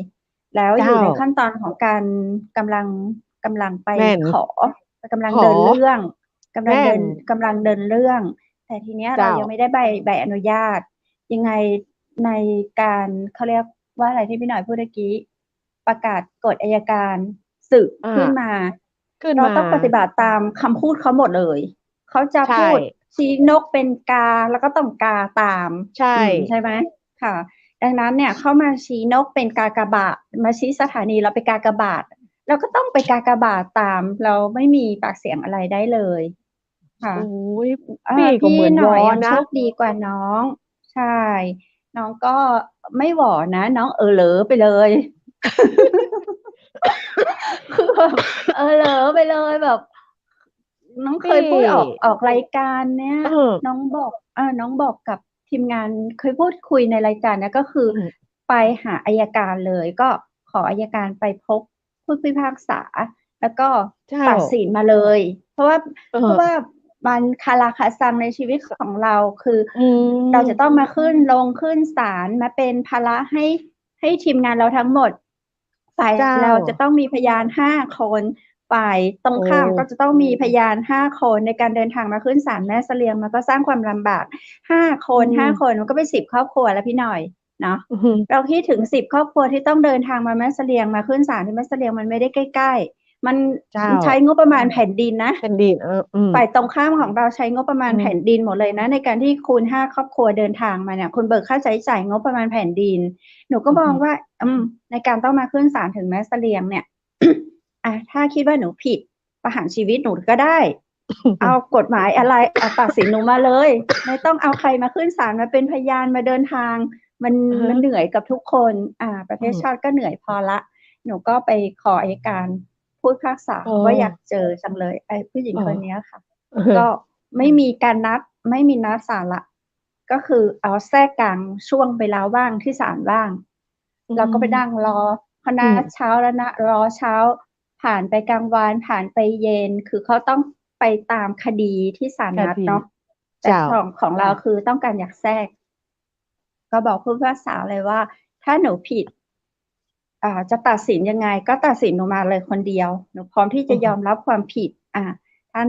[SPEAKER 2] แล้ว
[SPEAKER 3] เจ้
[SPEAKER 2] อยู่
[SPEAKER 3] า
[SPEAKER 2] ในขั้นตอนของการ กำลังไป
[SPEAKER 3] แม่น
[SPEAKER 2] ขอ กำลัง
[SPEAKER 3] ขอ
[SPEAKER 2] เดินเรื่อง กำลั
[SPEAKER 3] แม
[SPEAKER 2] งเด่ ิน
[SPEAKER 3] น
[SPEAKER 2] กำลังเดินเรื่อง แต่ทีเนี้ย
[SPEAKER 3] เจ
[SPEAKER 2] เรา
[SPEAKER 3] ้า
[SPEAKER 2] ยังไม่ได้ใบอนุญาต ยังไงในการ เขาเรียกว่าอะไรที่พี่หน่อยพูดเมื่อกี้ ประกาศกฎอัยการศึก
[SPEAKER 3] อา
[SPEAKER 2] ขึ้นมา
[SPEAKER 3] ขึ้นมา
[SPEAKER 2] เราต้องปฏิบัติตามคำพูดเขาหมดเลย เขาจะ
[SPEAKER 3] ใช่
[SPEAKER 2] พูดชี้นกเป็นกา เราก็ต้องกาตาม
[SPEAKER 3] ใช่
[SPEAKER 2] ใช่ไหม? ค่ะ ดังนั้นเนี่ย เขามาชี้นกเป็นกากบาท มาชี้สถานีเราเป็นกากบาท เราก็ต้องไปกากบาทตาม เราไม่มีปากเสียงอะไรได้เลย ค่ะ
[SPEAKER 3] โอ้โฮ พี่
[SPEAKER 2] พ
[SPEAKER 3] ก็
[SPEAKER 2] ี่
[SPEAKER 3] เหมือน
[SPEAKER 2] หน
[SPEAKER 3] ว
[SPEAKER 2] ่อยยัง
[SPEAKER 3] น
[SPEAKER 2] โช
[SPEAKER 3] ะ
[SPEAKER 2] คดีกว่าน้อง ใช่ น้องก็ไม่หวอนะ น้องเอ๋อเหรอไปเลย คือแบบ เอ๋อเหรอไปเลยแบบ น้อง
[SPEAKER 3] พ
[SPEAKER 2] เคียพูดออก
[SPEAKER 3] ่
[SPEAKER 2] รายการเนี้ย
[SPEAKER 3] เออ
[SPEAKER 2] น้องบอก น้องบอกกับทีมงาน เคยพูดคุยในรายการเนี้ย ก็คือ
[SPEAKER 3] อืม
[SPEAKER 2] ไปหาอัยการเลย ก็ขออัยการไปพบผู้พิพากษา แล้วก็
[SPEAKER 3] เจ้า
[SPEAKER 2] ตัดสินมาเลย เพราะว่า
[SPEAKER 3] เออ
[SPEAKER 2] มันคาราคาซังในชีวิตของเรา คือ
[SPEAKER 3] อื
[SPEAKER 2] เราจะ
[SPEAKER 3] ม
[SPEAKER 2] ต้องมาขึ้นศาล มาเป็นภาระให้ทีมงานเราทั้งหมด ฝ่าย
[SPEAKER 3] เจ้า
[SPEAKER 2] เราจะต้องมีพยาน 5 คน ฝ่ายตรงข้ามก็
[SPEAKER 3] โอ้
[SPEAKER 2] จะต้องมีพยาน 5 คนในการเดินทางมาขึ้นศาลแม่เสลียง มันก็สร้างความลำบาก 5 ค
[SPEAKER 3] อืม
[SPEAKER 2] คน มันก็เป็น 10 ครอบครัวแล้วพี่หน่อย เนาะ
[SPEAKER 3] อือฮึ
[SPEAKER 2] เราคิดถึง 10 ครอบครัวที่ต้องเดินทางมาแม่เสลียง มาขึ้นศาลที่แม่เสลียง มันไม่ได้ใกล้ ๆ มัน
[SPEAKER 3] เจ้า
[SPEAKER 2] ใช้งบประมาณแผ่นดินนะ
[SPEAKER 3] แผ่นดิน อืม
[SPEAKER 2] ฝ่ายตรงข้ามของเราใช้งบประมาณ
[SPEAKER 3] อื
[SPEAKER 2] แผ่
[SPEAKER 3] ม
[SPEAKER 2] นดินหมดเลยนะ ในการที่คุณ 5 ครอบครัวเดินทางมาเนี่ย คุณเบิกค่าใช้จ่ายงบประมาณแผ่นดิน หนูก็มองว่า ในการต้องมาขึ้นศาลถึงแม่เสลียงเนี่ย ถ้าคิดว่าหนูผิด ประหารชีวิตหนูก็ได้ เอากฎหมายอะไร ตัดสินหนูมาเลย ไม่ต้องเอาใครมาขึ้นศาลมาเป็นพยาน มาเดินทาง มัน
[SPEAKER 3] อะฮะ
[SPEAKER 2] มันเหนื่อยกับทุกคน ประเทศ
[SPEAKER 3] อืม
[SPEAKER 2] ชาติก็เหนื่อยพอแล้ว หนูก็ไปขออัยการผู้พิพากษา
[SPEAKER 3] อ๋อ
[SPEAKER 2] ว่าอยากเจอจังเลย ไอ้ผู้หญิง
[SPEAKER 3] อ๋อ
[SPEAKER 2] คนเนี้ยค่ะ
[SPEAKER 3] อือฮึ
[SPEAKER 2] ก็ไม่มีการนัด ไม่มีนัดศาลแล้ว ก็คือเอาแทรกกลางช่วงเวลาว่างที่ศาลว่าง
[SPEAKER 3] อื
[SPEAKER 2] เราก็ไป
[SPEAKER 3] ม
[SPEAKER 2] นั่งรอ พอ
[SPEAKER 3] อื
[SPEAKER 2] นัด
[SPEAKER 3] ม
[SPEAKER 2] เช้าแล้วนะ รอเช้า ผ่านไปกลางวัน ผ่านไปเย็น คือเขาต้องไปตามคดีที่ศาล
[SPEAKER 3] ค
[SPEAKER 2] นัด
[SPEAKER 3] ดี
[SPEAKER 2] เนาะ
[SPEAKER 3] เ
[SPEAKER 2] แต่
[SPEAKER 3] จ้า
[SPEAKER 2] ของเราคือต้องการอยากแทรก ก็บอกผู้พิพากษาเลยว่า ถ้าหนูผิด จะตัดสินยังไง ก็ตัดสินหนูมาเลยคนเดียว หนูพร้อมที่
[SPEAKER 3] อื
[SPEAKER 2] จะ
[SPEAKER 3] อฮึ
[SPEAKER 2] ยอมรับความผิด ท่าน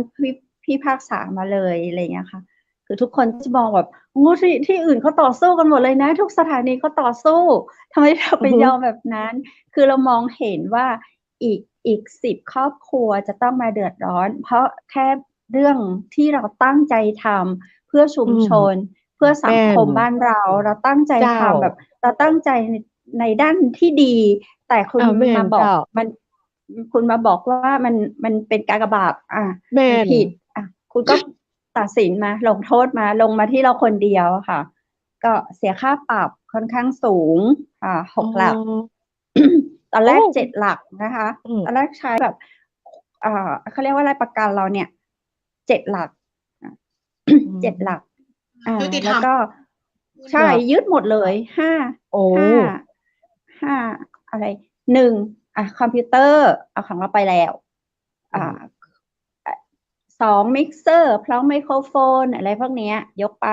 [SPEAKER 2] พิพากษามาเลย อะไรอย่างเงี้ยค่ะ คือทุกคนจะมองแบบ โอ้โฮ ที่อื่นเขาต่อสู้กันหมดเลยนะ ทุกสถานีเขาต่อสู้ ทำไมเรา
[SPEAKER 3] อื
[SPEAKER 2] ไป
[SPEAKER 3] อฮึ
[SPEAKER 2] ยอมแบบนั้น คือเรามองเห็นว่าอีก 10 ครอบครัวจะต้องมาเดือดร้อน เพราะแค่เรื่องที่เราตั้งใจทำเพื่อชุ
[SPEAKER 3] อืม
[SPEAKER 2] มชน เพื่อสั
[SPEAKER 3] แม่
[SPEAKER 2] งคม
[SPEAKER 3] น
[SPEAKER 2] บ้านเรา เราตั้งใจ
[SPEAKER 3] เจ้า
[SPEAKER 2] ทำแบบ เราตั้งใจในด้านที่ดี แต่คุณ
[SPEAKER 3] แม่
[SPEAKER 2] มานบ
[SPEAKER 3] เ
[SPEAKER 2] อ
[SPEAKER 3] จ
[SPEAKER 2] ก
[SPEAKER 3] ้า
[SPEAKER 2] คุณมาบอกว่ามันเป็นกากบาท
[SPEAKER 3] แม่
[SPEAKER 2] มัน
[SPEAKER 3] น
[SPEAKER 2] ผิด คุณก็ตัดสินมา ลงโทษมา ลงมาที่เราคนเดียวอะค่ะ ก็เสียค่าปรับค่อนข้างสูง
[SPEAKER 3] อ๋
[SPEAKER 2] 6 หลัก
[SPEAKER 3] อ
[SPEAKER 2] ตอน
[SPEAKER 3] โอ
[SPEAKER 2] แร้ ก 7 หลักนะคะ
[SPEAKER 3] อืม
[SPEAKER 2] ตอนแรกใช้แบบ เขาเรียกว่าอะไร ประกันเราเนี่ย 7 หลัก
[SPEAKER 3] อื
[SPEAKER 2] 7 หลั
[SPEAKER 3] ม
[SPEAKER 2] ก
[SPEAKER 4] ยุติธ
[SPEAKER 2] แล้
[SPEAKER 4] รรม
[SPEAKER 2] วก็ ใช่
[SPEAKER 3] เนาะ
[SPEAKER 2] ยึดหมดเลย
[SPEAKER 3] โอ้
[SPEAKER 2] 5 อะไร 1 คอมพิวเตอร์ เอาของเราไปแล้ว
[SPEAKER 3] อืม
[SPEAKER 2] 2 มิกเซอร์ พร้อมไมโครโฟน อะไรพวกเนี้ย ยกไป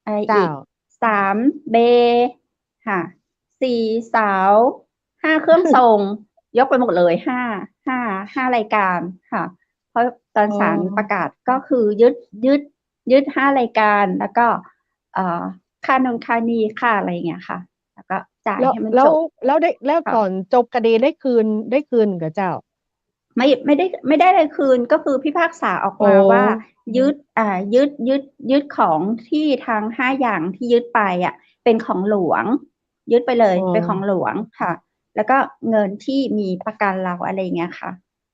[SPEAKER 2] อะไร
[SPEAKER 3] เจ้
[SPEAKER 2] อีก
[SPEAKER 3] า
[SPEAKER 2] 3 เบย์ ค่ะ 4 เสา 5 เครื่องส่ง ยกไปหมดเลย 5 รายการค่ะ เพราะตอน
[SPEAKER 3] อ๋
[SPEAKER 2] ศาลป
[SPEAKER 3] อ
[SPEAKER 2] ระกาศก็คือยึด 5 รายการ แล้วก็ ค่านู่นค่านี่ ค่าอะไรอย่างเงี้ยค่ะ แล้วก็จ่ายให้มันจบ
[SPEAKER 3] แล้ว
[SPEAKER 2] ค่
[SPEAKER 3] ตอ
[SPEAKER 2] ะ
[SPEAKER 3] นจบคดีได้คืนก็เจ้า?
[SPEAKER 2] ไม่ได้อะไรคืน ก็คือพิพากษาออก
[SPEAKER 3] อ๋อ
[SPEAKER 2] มาว่า ยึดของที่ทั้ง 5 อย่างที่ยึดไปอะเป็นของหลวง ยึดไปเลย
[SPEAKER 3] อ๋อ
[SPEAKER 2] เป็นของหลวงค่ะ แล้วก็เงินที่มีประกันเรา อะไรอย่างเงี้ยค่ะ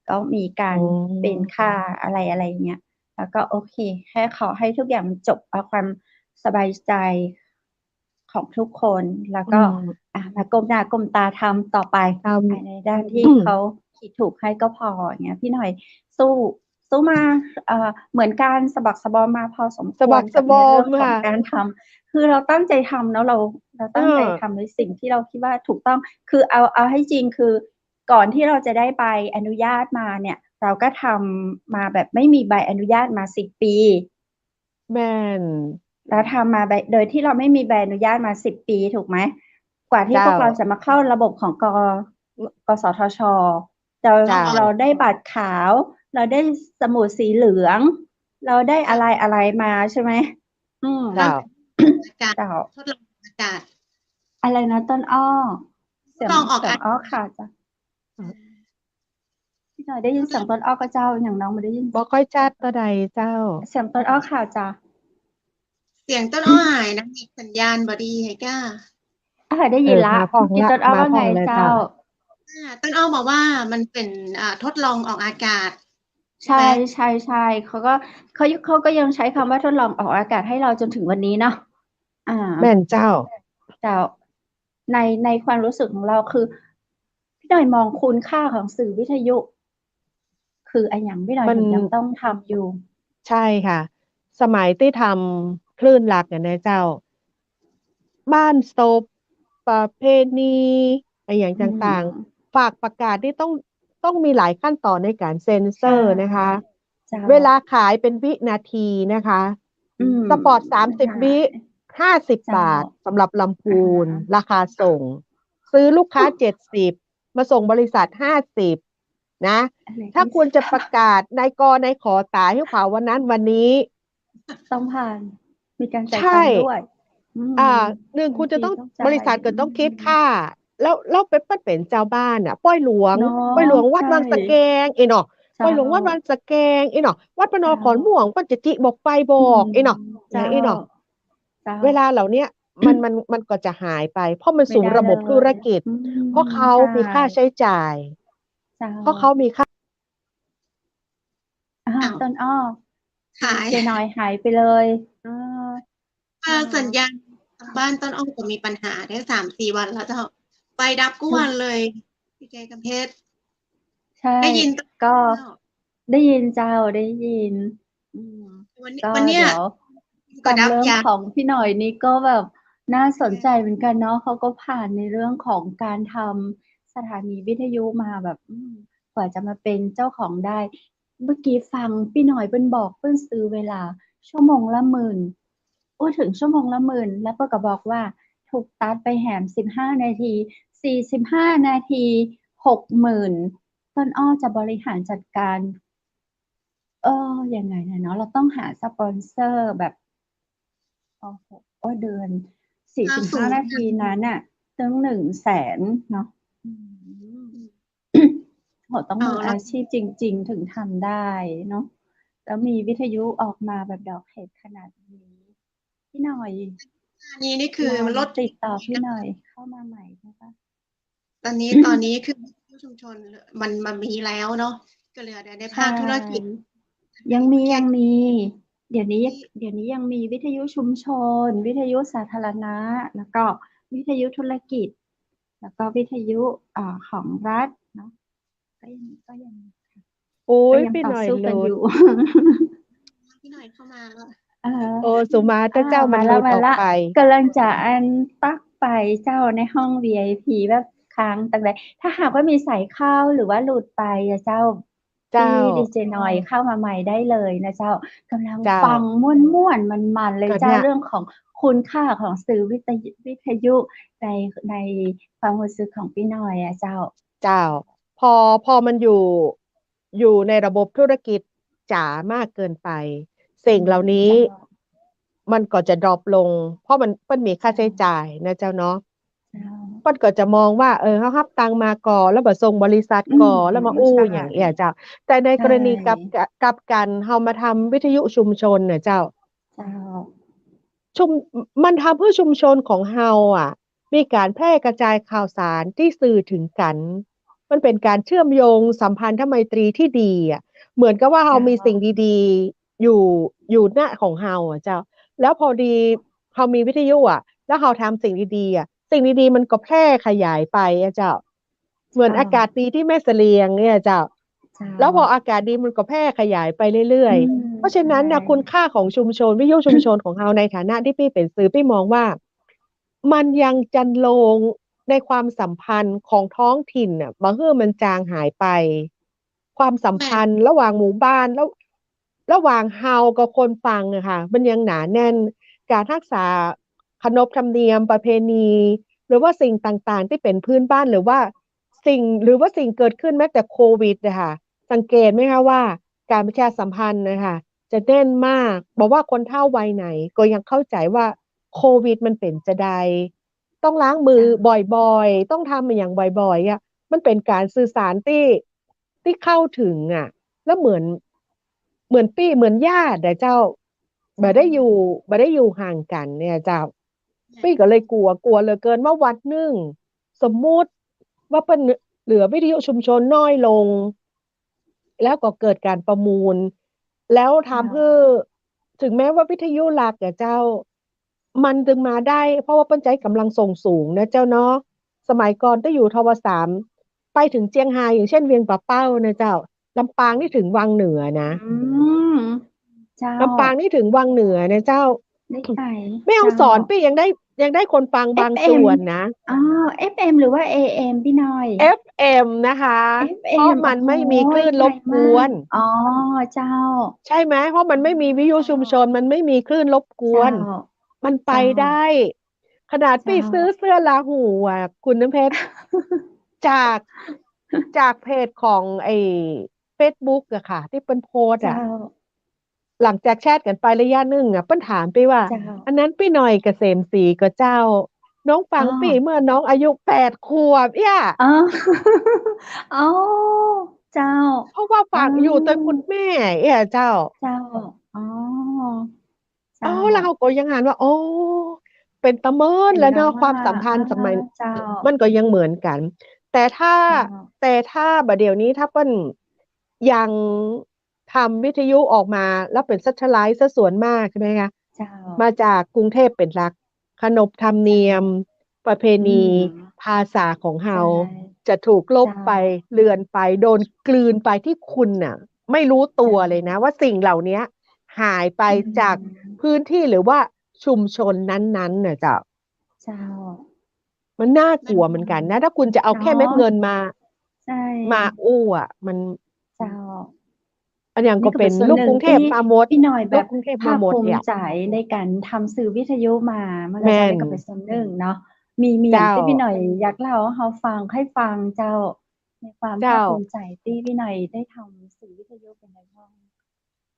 [SPEAKER 2] ก็มีกา
[SPEAKER 3] อ๋
[SPEAKER 2] ร
[SPEAKER 3] อ
[SPEAKER 2] เป็นค่าอะไร อย่างเงี้ย แล้วก็โอเค แค่ขอให้ทุกอย่างมันจบ เอาความสบายใจของทุกคน แล้ว
[SPEAKER 3] อื
[SPEAKER 2] ก็
[SPEAKER 3] ม
[SPEAKER 2] มาก้มหน้าก้มตาทำต่อไป
[SPEAKER 3] ท
[SPEAKER 2] ในด้าน
[SPEAKER 3] ำ
[SPEAKER 2] ที่เขาคิด ผิดถูกให้ก็พออย่างเงี้ยพี่หน่อยสู้มาเหมือนการสะบักสะบอมมาพอสมค
[SPEAKER 3] สะ
[SPEAKER 2] ว
[SPEAKER 3] บั
[SPEAKER 2] ร
[SPEAKER 3] ก
[SPEAKER 2] กั
[SPEAKER 3] สะ
[SPEAKER 2] บบ ใน
[SPEAKER 3] อ
[SPEAKER 2] เรื่
[SPEAKER 3] ม
[SPEAKER 2] องของ
[SPEAKER 3] ค่ะ
[SPEAKER 2] การทำคือเราตั้งใจทำเนาะเรา
[SPEAKER 3] เอ
[SPEAKER 2] ตั้งใจ
[SPEAKER 3] อ
[SPEAKER 2] ทำในสิ่งที่เราคิดว่าถูกต้องคือเอาให้จริงคือก่อนที่เราจะได้ใบอนุญาตมาเนี่ย เราก็ทำมาแบบไม่มีใบอนุญาตมา10 ปี
[SPEAKER 3] แม่น
[SPEAKER 2] เราทำมาโดยที่เราไม่มีใบอนุญาตมา10 ปีถูกไหมกว่าที่
[SPEAKER 3] เจ้า
[SPEAKER 2] พวกเราจะมาเข้าระบบของกสทช.
[SPEAKER 3] เจ้า
[SPEAKER 2] เราได้บัตรขาว เราได้สมุดสีเหลือง เราได้อะไรมาใช่ไหม
[SPEAKER 3] เจ้า
[SPEAKER 4] อากาศ
[SPEAKER 2] เจ้า
[SPEAKER 4] ทดลองอากาศ
[SPEAKER 2] อะไรนะต้นอ้อ
[SPEAKER 4] ทดลองออก
[SPEAKER 2] เสียงอ้อค่ะจ้ะพี่หน่อยได้ยินเสียงต้นอ้อก็เจ้าอย่างน้องไม่ได้ยิน
[SPEAKER 3] บ่ค่อยชัดเท่าใดเจ้า
[SPEAKER 2] เสียงต้นอ้อค่ะจ้ะ
[SPEAKER 4] เสียงต้นอ้อหายนะมีสัญญาณบ่ดีให้ก้า
[SPEAKER 2] ได้ยินละ
[SPEAKER 3] มาพ้อง
[SPEAKER 2] เมื่อกี้
[SPEAKER 3] ละ
[SPEAKER 2] ต้นอ้อ
[SPEAKER 3] มา
[SPEAKER 2] ว่า
[SPEAKER 3] พ้
[SPEAKER 2] ไง
[SPEAKER 3] องแล้ว
[SPEAKER 2] เจ้า
[SPEAKER 3] เจ้า
[SPEAKER 4] ต้นอ้อบอกว่ามันเป็นทดลองออกอากาศ
[SPEAKER 2] ใช่ใช่ใช่เขาก็ยังใช้คำว่าทดลองออกอากาศให้เราจนถึงวันนี้เนาะ
[SPEAKER 3] แม่นเจ้า
[SPEAKER 2] แต่ในความรู้สึกของเราคือพี่หน่อยมองคุณค่าของสื่อวิทยุ คืออันอย่างพี่หน่อย
[SPEAKER 3] มัน
[SPEAKER 2] ถึงยังต้องทำอยู่
[SPEAKER 3] ใช่ค่ะ สมัยที่ทำคลื่นหลักนะเจ้า บ้านศพประเพณีอะไรอย่างต่างๆ ฝากประกาศที่ต้องมีหลายขั้นตอนในการเซ็นเซอร์นะคะ
[SPEAKER 2] เจ้า
[SPEAKER 3] เวลาขายเป็นวินาทีนะคะ สปอร์ต30 วิ 50 บาทสำหรับลำพูน ราคาส่ง ซื้อลูกค้า 70 มาส่งบริษัท 50 นะ ถ้าคุณจะประกาศในขอตายให้ข่าววันนั้นวันนี้
[SPEAKER 2] ต้องผ่าน มีการจ่าย
[SPEAKER 3] ใช่
[SPEAKER 2] ตังค์ด้วย
[SPEAKER 3] หนึ่งคุณจะต้อง
[SPEAKER 2] บางทีต้องจ่าย
[SPEAKER 3] บริษัทก็ต้องคิดค่า แล้วเป็นเจ้าบ้านอ่ะป้อยหลวง
[SPEAKER 2] เนาะ
[SPEAKER 3] ป้อยหลวงวัด
[SPEAKER 2] ใช่
[SPEAKER 3] วังสะแกงเนาะ
[SPEAKER 2] เจ้า
[SPEAKER 3] ป้อยหลวงวัดวังสะแกงเนาะ วัดประนอ
[SPEAKER 2] เจ้า
[SPEAKER 3] ขอนม่วงปัญจจิบอกไปบอกเนาะอย่างเนาะ
[SPEAKER 2] เจ้า
[SPEAKER 3] เวลาเหล่าเนี้ยมันก็จะหายไป เพราะมันสู่
[SPEAKER 2] ไม่ได้
[SPEAKER 3] ระบบ
[SPEAKER 2] เลย
[SPEAKER 3] ธุรกิจ เพราะเขา
[SPEAKER 2] ใช่
[SPEAKER 3] มีค่าใช้จ่าย
[SPEAKER 2] เจ้า
[SPEAKER 3] เพราะเขามีค่า
[SPEAKER 2] ต้นอ้อ
[SPEAKER 4] หาย
[SPEAKER 2] เจนอยหายไปเลยา
[SPEAKER 4] สัญญาณทางบ้านต้นอ้อก็มีปัญหาได้3-4 วันแล้วเจ้าไฟดับกู้วันเลยพี่เจกำเพชร
[SPEAKER 2] ใช่
[SPEAKER 4] ได้ยิน
[SPEAKER 2] ก็ ได้ยินเจ้าได้ยิน ก็
[SPEAKER 4] วันเนี้ย
[SPEAKER 2] เดี๋ยว
[SPEAKER 4] ก็
[SPEAKER 2] ฟัง
[SPEAKER 4] ดับ
[SPEAKER 2] เรื่อง
[SPEAKER 4] ยา
[SPEAKER 2] ของพี่หน่อยนี่ก็แบบน่าสนใจเหมือนกันเนาะเขาก็ผ่านในเรื่องของการทำสถานีวิทยุมาแบบกว่าจะมาเป็นเจ้าของได้ เมื่อกี้ฟังพี่หน่อยเปิ้นบอกเปิ้นซื้อเวลาชั่วโมงละ 10,000 พูดถึงชั่วโมงละ 10,000 แล้วเปิ้นก็บอกว่าถูกตัดไปแหม15 นาที 45 นาที 60,000 ต้นอ้อจะบริหารจัดการ ยังไงเนาะเราต้องหาสปอนเซอร์แบบเดือน 45 นาทีนั้นน่ะตั้ง 100,000 เนาะต้องมืออาชีพจริงๆ ถึงทำได้เนาะแล้วมีวิทยุออกมาแบบดอกเห็ดขนาดนี้พี่หน่อย
[SPEAKER 4] นี่คือมันลด
[SPEAKER 2] ติดต่อพี่หน่อยเข้ามาใหม่ใช่ปะ
[SPEAKER 4] ตอนนี้คือชุมชนมันมีแล้วเนาะก็เหลือแต่ในภาคธุรกิจ
[SPEAKER 2] ยังมี เดี๋ยวนี้ยังมีวิทยุชุมชน วิทยุสาธารณะ แล้วก็วิทยุธุรกิจ แล้วก็วิทยุของรัฐเนาะก็ยัง
[SPEAKER 3] โอ้ย
[SPEAKER 2] ก็ยัง
[SPEAKER 3] พี่
[SPEAKER 2] ต่
[SPEAKER 3] ห
[SPEAKER 2] อ
[SPEAKER 3] น่อย
[SPEAKER 2] สู้
[SPEAKER 3] ห
[SPEAKER 2] กัน
[SPEAKER 3] ลุ
[SPEAKER 2] อ
[SPEAKER 3] ด
[SPEAKER 2] ยู่
[SPEAKER 4] พี่หน่อยเข้ามาแล้ว
[SPEAKER 3] โอ้สุมาเจ้ามันหลุดออกไป
[SPEAKER 2] กำลังจะตักไปเจ้าในห้อง VIP แบบค้างตั้งแต่ถ้าหากว่ามีสายเข้าหรือว่าหลุดไปเจ้าที่ดีเจนอยเข้ามาใหม่ได้เลยนะเจ้ากำลังฟังม่วนๆมันๆเลยเจ้าเรื่องของคุณค่าของสื่อวิทยุในความรู้สึกของพี่หน่อยเจ้า
[SPEAKER 3] พอมันอยู่ในระบบธุรกิจจ๋ามากเกินไปสิ่งเหล่านี้มันก็จะดรอปลงเพราะมันมีค่าใช้จ่ายนะเจ้าเนาะมันก็จะมองว่าเขารับตังมาก่อนแล้วบ่ส่งบริษัทก่อนแล้วมาอย่างเงี้ยเจ้าแต่ในกรณีกับกันเฮามาทำวิทยุชุมชนเนี่ยเจ้ามันทำเพื่อชุมชนของเฮามีการแพร่กระจายข่าวสารที่สื่อถึงกันมันเป็นการเชื่อมโยงสัมพันธไมตรีที่ดีเหมือนกับว่าเฮามีสิ่งดีๆอยู่หน้าของเฮาเจ้าแล้วพอดีเฮามีวิทยุแล้วเฮาทำสิ่งดีๆสิ่งดีๆมันก็แพร่ขยายไปเจ้า เหมือนอากาศดีที่แม่เสลียงเนี่ยเจ้า
[SPEAKER 2] เจ้า
[SPEAKER 3] แล้วพออากาศดีมันก็แพร่ขยายไปเรื่อยๆ เพราะฉะนั้นนะ
[SPEAKER 2] ใช่
[SPEAKER 3] คุณค่าของชุมชนวิทยุชุมชนของเราในฐานะที่พี่เป็นสื่อพี่มองว่า มันยังจันโลงในความสัมพันธ์ของท้องถิ่นน่ะบางเมื่อมันจางหายไป ความสัม
[SPEAKER 4] แม่
[SPEAKER 3] พันธ์ระหว่างหมู่บ้านแล้วระหว่างเฮากับคนฟังอะค่ะมันยังหนาแน่นการรักษาขนบธรรมเนียมประเพณี หรือว่าสิ่งต่างๆที่เป็นพื้นบ้านหรือว่าสิ่งเกิดขึ้นแม้แต่โควิดนะคะสังเกตไหมคะว่าการประชาสัมพันธ์นะคะจะแน่นมากบอกว่าคนเฒ่าวัยไหนก็ยังเข้าใจว่าโควิดมันเป็นจะใดต้องล้างมือบ่อยๆต้องทำอย่างบ่อยๆอ่ะมันเป็นการสื่อสารที่เข้าถึงอ่ะแล้วเหมือนปี้เหมือนญาติแต่เจ้าบ่ได้อยู่ห่างกันเนี่ยเจ้า ปี้ก็เลยกลัวเหลือเกินว่าวันหนึ่งสมมุติว่าเป็นเหลือวิทยุชุมชนน้อยลง แล้วก็เกิดการประมูล แล้วทำให้ถึงแม้ว่าวิทยุหลักเจ้า มันดึงมาได้ เพราะว่าเปิ้นใจกำลังส่งสูงนะเจ้าเนาะสมัยก่อนต้องอยู่ทวสามไปถึงเจียงไฮ้อย่างเช่นเวียงป่าเป้านะเจ้าลำปางนี่ถึงวังเหนือนะ
[SPEAKER 2] อืมเจ้า
[SPEAKER 3] ลำปางนี่ถึงวังเหนือนะเจ้า
[SPEAKER 2] ได้ไป
[SPEAKER 3] แม่ฮ่องสอนปี้ยังได้คนฟังบางส่วนนะ
[SPEAKER 2] อ๋อ FM หรือว่า AM พี่น้อย
[SPEAKER 3] FM นะคะ เพราะ
[SPEAKER 2] FM
[SPEAKER 3] มัน
[SPEAKER 2] โอ้โห
[SPEAKER 3] ไม่มีคลื่นรบกวน
[SPEAKER 2] ไกลมากอ๋อ เจ้า
[SPEAKER 3] ใช่ไหมเพราะมันไม่มีวิทยุชุมชนมันไม่มีคลื่นรบกว
[SPEAKER 2] เจ้า
[SPEAKER 3] น มันไป
[SPEAKER 2] เจ้า
[SPEAKER 3] ได้ ขนาดปี้
[SPEAKER 2] เจ้า
[SPEAKER 3] ซื้อเสื้อลาหูอ่ะคุณน้ำเพชร จากจากเพจของไอ้ Facebook อะค่ะ ที่เปิ้นโพสต์อะ
[SPEAKER 2] เจ้า
[SPEAKER 3] หลังจากแชทกันไประยะหนึ่งอะเปิ้นถามปี้ว่า
[SPEAKER 2] เจ้า
[SPEAKER 3] อันนั้นปี้หน่อยเกษมศรีก็เจ้า น้องฟัง
[SPEAKER 2] อ๋อ
[SPEAKER 3] ปี้เมื่อน้องอายุ8 ขวบเนี่ย
[SPEAKER 2] อ๋อ อ๋อ เจ้า
[SPEAKER 3] เพราะว่า
[SPEAKER 2] อ๋อ
[SPEAKER 3] ฝากอยู่แต่คุณแม่เนี่ยเจ้า
[SPEAKER 2] เจ้า อ๋อ
[SPEAKER 3] อ๋อ
[SPEAKER 2] เจ้า
[SPEAKER 3] เราก็ยังอ่านว่า อ๋อ เป็นตาเมิน
[SPEAKER 2] เป็น
[SPEAKER 3] แล้ว
[SPEAKER 2] แบ
[SPEAKER 3] เนา
[SPEAKER 2] บ
[SPEAKER 3] ะ ความ
[SPEAKER 2] ว่า
[SPEAKER 3] สัมพันธ์สมัย
[SPEAKER 2] เจ้า
[SPEAKER 3] มันก็ยังเหมือนกัน แต่ถ้า
[SPEAKER 2] เจ้า
[SPEAKER 3] บัดเดี๋ยวนี้ถ้าเปิ้นยังทำวิทยุออกมาแล้วเป็น Satellite เสียส่วนมากใช่ไหมคะ
[SPEAKER 2] เจ้า
[SPEAKER 3] มาจากกรุงเทพเป็นหลัก ขนบธรรมเนียม ประเพ
[SPEAKER 2] อื
[SPEAKER 3] ณี
[SPEAKER 2] ม
[SPEAKER 3] ภาษาของ
[SPEAKER 2] ใช่
[SPEAKER 3] เราจะถูกลบ
[SPEAKER 2] เจ้า
[SPEAKER 3] ไป เลือนไป โดนกลืนไปที่คุณน่ะ ไม่รู้ตัวเลยนะว่าสิ่งเหล่าเนี้ย หายไป
[SPEAKER 2] อื
[SPEAKER 3] จาก
[SPEAKER 2] ม
[SPEAKER 3] พื้นที่หรือว่าชุมชนนั้น ๆ น่ะเจ้า
[SPEAKER 2] เจ้า
[SPEAKER 3] มันน่ากลัวเหมือนกันนะ ถ้าคุณจะเอา
[SPEAKER 2] เนาะ
[SPEAKER 3] แค่เม็ดเงินมา
[SPEAKER 2] ใช่
[SPEAKER 3] อู้อะ มัน
[SPEAKER 2] เจ้า
[SPEAKER 3] อันอย่าง
[SPEAKER 2] นี่
[SPEAKER 3] ก็
[SPEAKER 2] ก็
[SPEAKER 3] เป็
[SPEAKER 2] เป็น นส่วน
[SPEAKER 3] ลูก
[SPEAKER 2] หนึ่
[SPEAKER 3] ก
[SPEAKER 2] ง
[SPEAKER 3] รุงเท
[SPEAKER 2] ที่
[SPEAKER 3] พมาหมด
[SPEAKER 2] พี่หน่อยแบ
[SPEAKER 3] ลูก
[SPEAKER 2] บ
[SPEAKER 3] กรุงเทพ
[SPEAKER 2] ภา
[SPEAKER 3] มา
[SPEAKER 2] ค
[SPEAKER 3] หมด
[SPEAKER 2] ภู
[SPEAKER 3] เนี่
[SPEAKER 2] มิ
[SPEAKER 3] ย
[SPEAKER 2] ใจในการทำสื่อวิทยุมามันก็
[SPEAKER 3] แม่
[SPEAKER 2] เจ้า
[SPEAKER 3] น
[SPEAKER 2] นี่ก็เป็นส่วนหนึ่งเนาะ มีหยั
[SPEAKER 3] เจ้
[SPEAKER 2] ง
[SPEAKER 3] า
[SPEAKER 2] ที่พี่หน่อยอยากเล่าให้เราฟัง ให้ฟังเจ้า ในความ
[SPEAKER 3] เจ้
[SPEAKER 2] ภา
[SPEAKER 3] า
[SPEAKER 2] คภูมิใจที่พี่หน่อยได้ทำสื่อวิทยุเป็นไงบ้าง?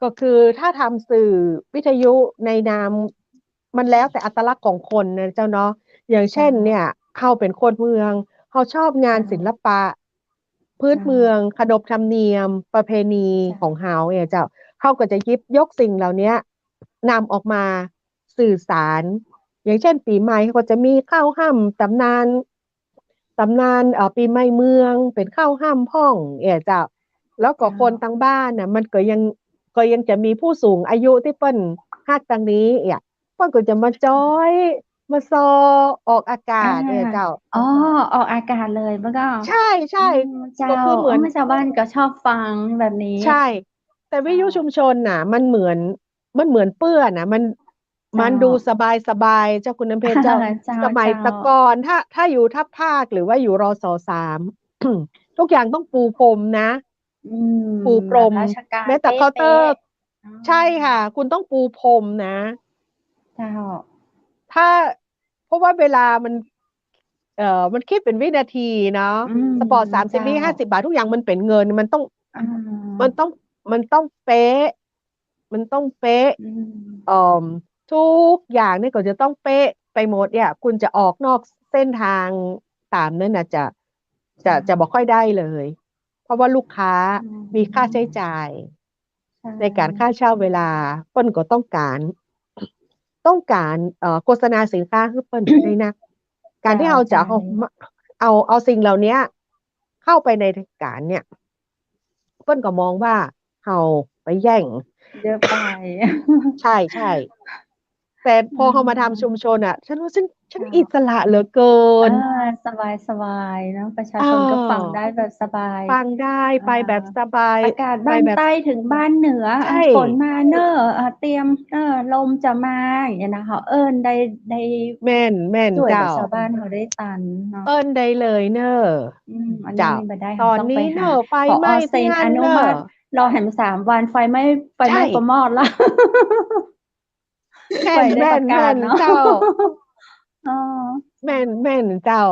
[SPEAKER 3] ก็คือถ้าทำสื่อวิทยุในนาม มันแล้วแต่อัตลักษณ์ของคนนะเจ้าเนาะ อย่างเช
[SPEAKER 2] เจ้า
[SPEAKER 3] ่น เนี่ย เราเป็นคนเมือง เราชอบงา
[SPEAKER 2] เจ้
[SPEAKER 3] นศิลปะ พื้น
[SPEAKER 2] เจ้า
[SPEAKER 3] เมือง ขนบธรรมเนียม ประเพณี
[SPEAKER 2] เจ้า
[SPEAKER 3] ของเราเนี่ยเจ้า เราก็จะหยิบยกสิ่งเหล่าเนี้ยนำออกมาสื่อสาร อย่างเช่น ปีใหม่เราก็จะมีเข้าค่ำตำนาน ปีใหม่เมือง เป็นเข้าค่ำพ้องเนี่ยเจ้า แล้วก็
[SPEAKER 2] เจ้า
[SPEAKER 3] คนทางบ้านน่ะมันก็ยังจะมีผู้สูงอายุที่เปิ้นฮักทางนี้เนี่ย เปิ้นก็จะมาจอย มาซอออกอากา
[SPEAKER 2] อา
[SPEAKER 3] ศเนี่ยเจ้า
[SPEAKER 2] อ๋อ ออกอากาศเลยมันก็
[SPEAKER 3] ใช
[SPEAKER 2] อ๋อ
[SPEAKER 3] ่
[SPEAKER 2] เจ้
[SPEAKER 3] ๆ ก็
[SPEAKER 2] า
[SPEAKER 3] คือเหมือน
[SPEAKER 2] ชาวบ้านก็ชอบฟังแบบนี้
[SPEAKER 3] ใช่ แต่วิ
[SPEAKER 2] เจ้า
[SPEAKER 3] ทยุชุมชนน่ะ มันเหมือนเปื้อนน่ะ
[SPEAKER 2] เจ้า
[SPEAKER 3] มันดูสบาย ๆ เจ้าคุณน้ำเพชรเจ้า
[SPEAKER 2] เจ้า
[SPEAKER 3] สมัย
[SPEAKER 2] เจ้า
[SPEAKER 3] แต่ก่อนถ้าอยู่ทัพภาค หรือว่าอยู่รส. 3 ทุกอย่างต้องปูพรมนะ
[SPEAKER 2] อืม
[SPEAKER 3] ปูพรม
[SPEAKER 2] แบบราชการ
[SPEAKER 3] แม้แต่เคาน์
[SPEAKER 2] เป
[SPEAKER 3] เตอ๊
[SPEAKER 2] ะ
[SPEAKER 3] ร์
[SPEAKER 2] ๆ อ๋อ
[SPEAKER 3] ใช่ค่ะ คุณต้องปูพรมนะ
[SPEAKER 2] เจ้า
[SPEAKER 3] ถ้า เพราะว่าเวลามันคิดเป็นวินาทีเนาะ
[SPEAKER 2] อืม
[SPEAKER 3] สปอร์ต
[SPEAKER 2] เจ้า
[SPEAKER 3] 30 วิ 50 บาท ทุกอย่างมันเป็นเงิน มันต้อง
[SPEAKER 2] อา
[SPEAKER 3] มันต้องเป๊ะ มันต้องเป๊ะ
[SPEAKER 2] อืม
[SPEAKER 3] ทุกอย่างนี่ก็จะต้องเป๊ะไปหมดเนี่ย คุณจะออกนอกเส้นทางตามนั้นน่ะจะบ่ค่อยได้เลย เพราะว่าลูกค้า
[SPEAKER 2] อืม
[SPEAKER 3] มีค่าใช้จ่าย
[SPEAKER 2] ใช่
[SPEAKER 3] ในการค่าเช่าเวลา เปิ้นก็ต้องการ โฆษณาสินค้าคือเปิ้น ให้นัก การที่เราจะเอาสิ่งเหล่าเนี้ยเข้าไปในรายการเนี่ย เปิ้นก็มองว่าเราไปแย่ง
[SPEAKER 2] เยอะไป
[SPEAKER 3] ใช่ ๆ แต่พอ
[SPEAKER 2] อื
[SPEAKER 3] เขามาทำชุม
[SPEAKER 2] ม
[SPEAKER 3] ชนอ่ะ ฉันว่าฉัน
[SPEAKER 2] เจ้า
[SPEAKER 3] อิสระเหลือเกิ
[SPEAKER 2] อ่าน สบายๆเนาะประชา
[SPEAKER 3] เอ
[SPEAKER 2] ชนก็ฟัง
[SPEAKER 3] อ
[SPEAKER 2] ได้แบบสบาย
[SPEAKER 3] ฟังได้
[SPEAKER 2] อ่
[SPEAKER 3] ไปแบบ
[SPEAKER 2] า
[SPEAKER 3] สบาย
[SPEAKER 2] ประกาศ
[SPEAKER 3] ไป
[SPEAKER 2] บ้าน
[SPEAKER 3] แบบ
[SPEAKER 2] ใต้ถึงบ้านเหนือ
[SPEAKER 3] ใช่
[SPEAKER 2] ฝนมาเนอะเตรียมลมจะมาอย่างเงี้ยนะคะได้
[SPEAKER 3] แม่น
[SPEAKER 2] ช่วยแบบ
[SPEAKER 3] เจ้า
[SPEAKER 2] ชาวบ้านเขาได้ตันเนาะ
[SPEAKER 3] เอิ้นได้เลยเนอะ
[SPEAKER 2] อันนี้
[SPEAKER 3] เจ้า
[SPEAKER 2] ไม่ได้
[SPEAKER 3] ตอน
[SPEAKER 2] เขาต้องไปหา
[SPEAKER 3] นี้เนอะไฟ
[SPEAKER 2] พอ
[SPEAKER 3] ไหม้ที่
[SPEAKER 2] เซ็นอ
[SPEAKER 3] นั่นเนอะ
[SPEAKER 2] นุมัติรอแหม3 วันไฟไห
[SPEAKER 3] ใช่
[SPEAKER 2] ม้ก็มอดละ
[SPEAKER 3] แม่
[SPEAKER 2] ไว้
[SPEAKER 3] น
[SPEAKER 2] ได้ประ
[SPEAKER 3] แม่นแม่น
[SPEAKER 2] กาศเนาะ
[SPEAKER 3] เจ้า
[SPEAKER 2] อ๋อ
[SPEAKER 3] แม่นเจ้า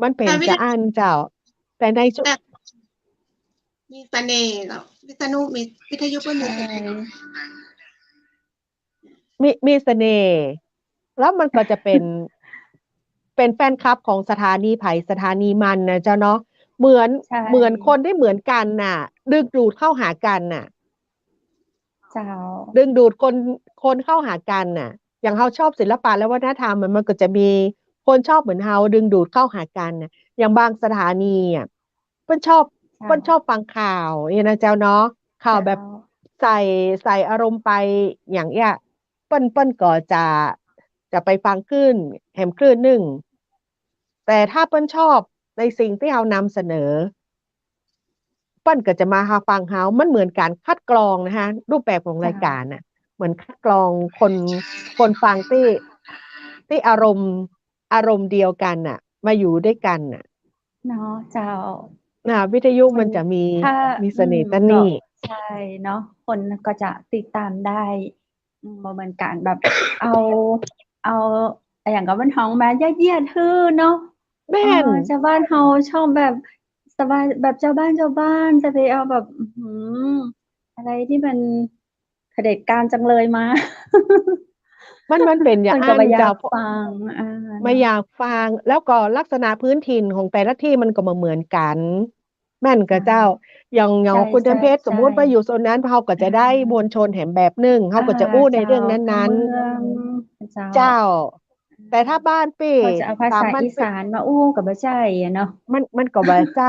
[SPEAKER 3] มันเป็น
[SPEAKER 4] แต่วิท
[SPEAKER 3] จะอันเจ้า แต่ในชุ
[SPEAKER 4] แต่มีเสน่ห์แล้ววิทยุวิทยุก็
[SPEAKER 2] ใช
[SPEAKER 4] มีเสน่ห์
[SPEAKER 2] ่
[SPEAKER 3] มีเสน่ห์แล้วมันก็จะเป็นแฟนคลับของสถานีไผ่สถานีมันนะเจ้าเนาะเหมือน
[SPEAKER 2] ใช่
[SPEAKER 3] เหมือนคนได้เหมือนกันน่ะดึงดูดเข้าหากันน่ะ
[SPEAKER 2] เจ้า
[SPEAKER 3] ดึงดูดคนเข้าหากันน่ะอย่างเราชอบศิลปะและวัฒนธรรมมันก็จะมีคนชอบเหมือนเราดึงดูดเข้าหากันน่ะอย่างบางสถานีอ่ะเพิ่นชอบ
[SPEAKER 2] เจ้า
[SPEAKER 3] เพิ่นชอบฟังข่าวเนี่ยนะเจ้าเนาะข่าว
[SPEAKER 2] เจ้า
[SPEAKER 3] แบบใส่ใส่อารมณ์ไปอย่างเงี้ยเปิ้นก็จะไปฟังคลื่นแหมคลื่นหนึ่งแต่ถ้าเปิ้นชอบในสิ่งที่เรานำเสนอ เปิ้นก็จะมาหาฟังเฮามันเหมือนการคัดกรองนะคะรูปแบบของราย
[SPEAKER 2] เจ้า
[SPEAKER 3] การน่ะเหมือนคัดกรองคนฟังที่อารมณ์เดียวกันน่ะมาอยู่ด้วยกันน่ะ
[SPEAKER 2] เนาะเจ้า
[SPEAKER 3] วิทยุ
[SPEAKER 2] คน
[SPEAKER 3] มันจะมี
[SPEAKER 2] ถ้า
[SPEAKER 3] มีเสน่ห์ตะ
[SPEAKER 2] ก็
[SPEAKER 3] นี่
[SPEAKER 2] ใช่เนาะคนก็จะติดตามได้บ่เหมือนกันแบบเอาเอาอย่างกับมันท้องมายัดเยียดฮื้อเนาะ
[SPEAKER 3] แม่น
[SPEAKER 2] ชาวบ้านเฮาชอบแบบสบายแบบชาวบ้านจะไปเอาแบบอะไรที่มันเผด็จการจังเลยมา
[SPEAKER 3] มันเป็นอ
[SPEAKER 2] ค
[SPEAKER 3] ย่าง
[SPEAKER 2] นก็บ่อยา
[SPEAKER 3] อันเจ้า
[SPEAKER 2] กฟัง
[SPEAKER 3] ไม่
[SPEAKER 2] เนาะ
[SPEAKER 3] อยากฟังแล้วก็ลักษณะพื้นถิ่นของแต่ละที่มันก็มาเหมือนกันแม่นกับ
[SPEAKER 2] อ่า
[SPEAKER 3] เจ้าอย่าง
[SPEAKER 2] ใช่
[SPEAKER 3] คุณ
[SPEAKER 2] ใช่
[SPEAKER 3] จำเพชรสม
[SPEAKER 2] ใช่
[SPEAKER 3] มุติว่าอยู่โซนนั้นเขาก็
[SPEAKER 2] อ่
[SPEAKER 3] จะได้มวล
[SPEAKER 2] า
[SPEAKER 3] ชนแถมแบบหนึ่งเขา
[SPEAKER 2] อ่า
[SPEAKER 3] ก็จะอู้ใน
[SPEAKER 2] เจ้า
[SPEAKER 3] เรื่อง
[SPEAKER 2] คำ
[SPEAKER 3] นั้น
[SPEAKER 2] เมืองเจ้า
[SPEAKER 3] ๆเจ้าแต่ถ้าบ้านพี่
[SPEAKER 2] เขาจะเอาภา
[SPEAKER 3] สามมันเป็น
[SPEAKER 2] ษาอีสานมาอู้กับบ่ใจอะเนาะ
[SPEAKER 3] มันก็บ่ใจ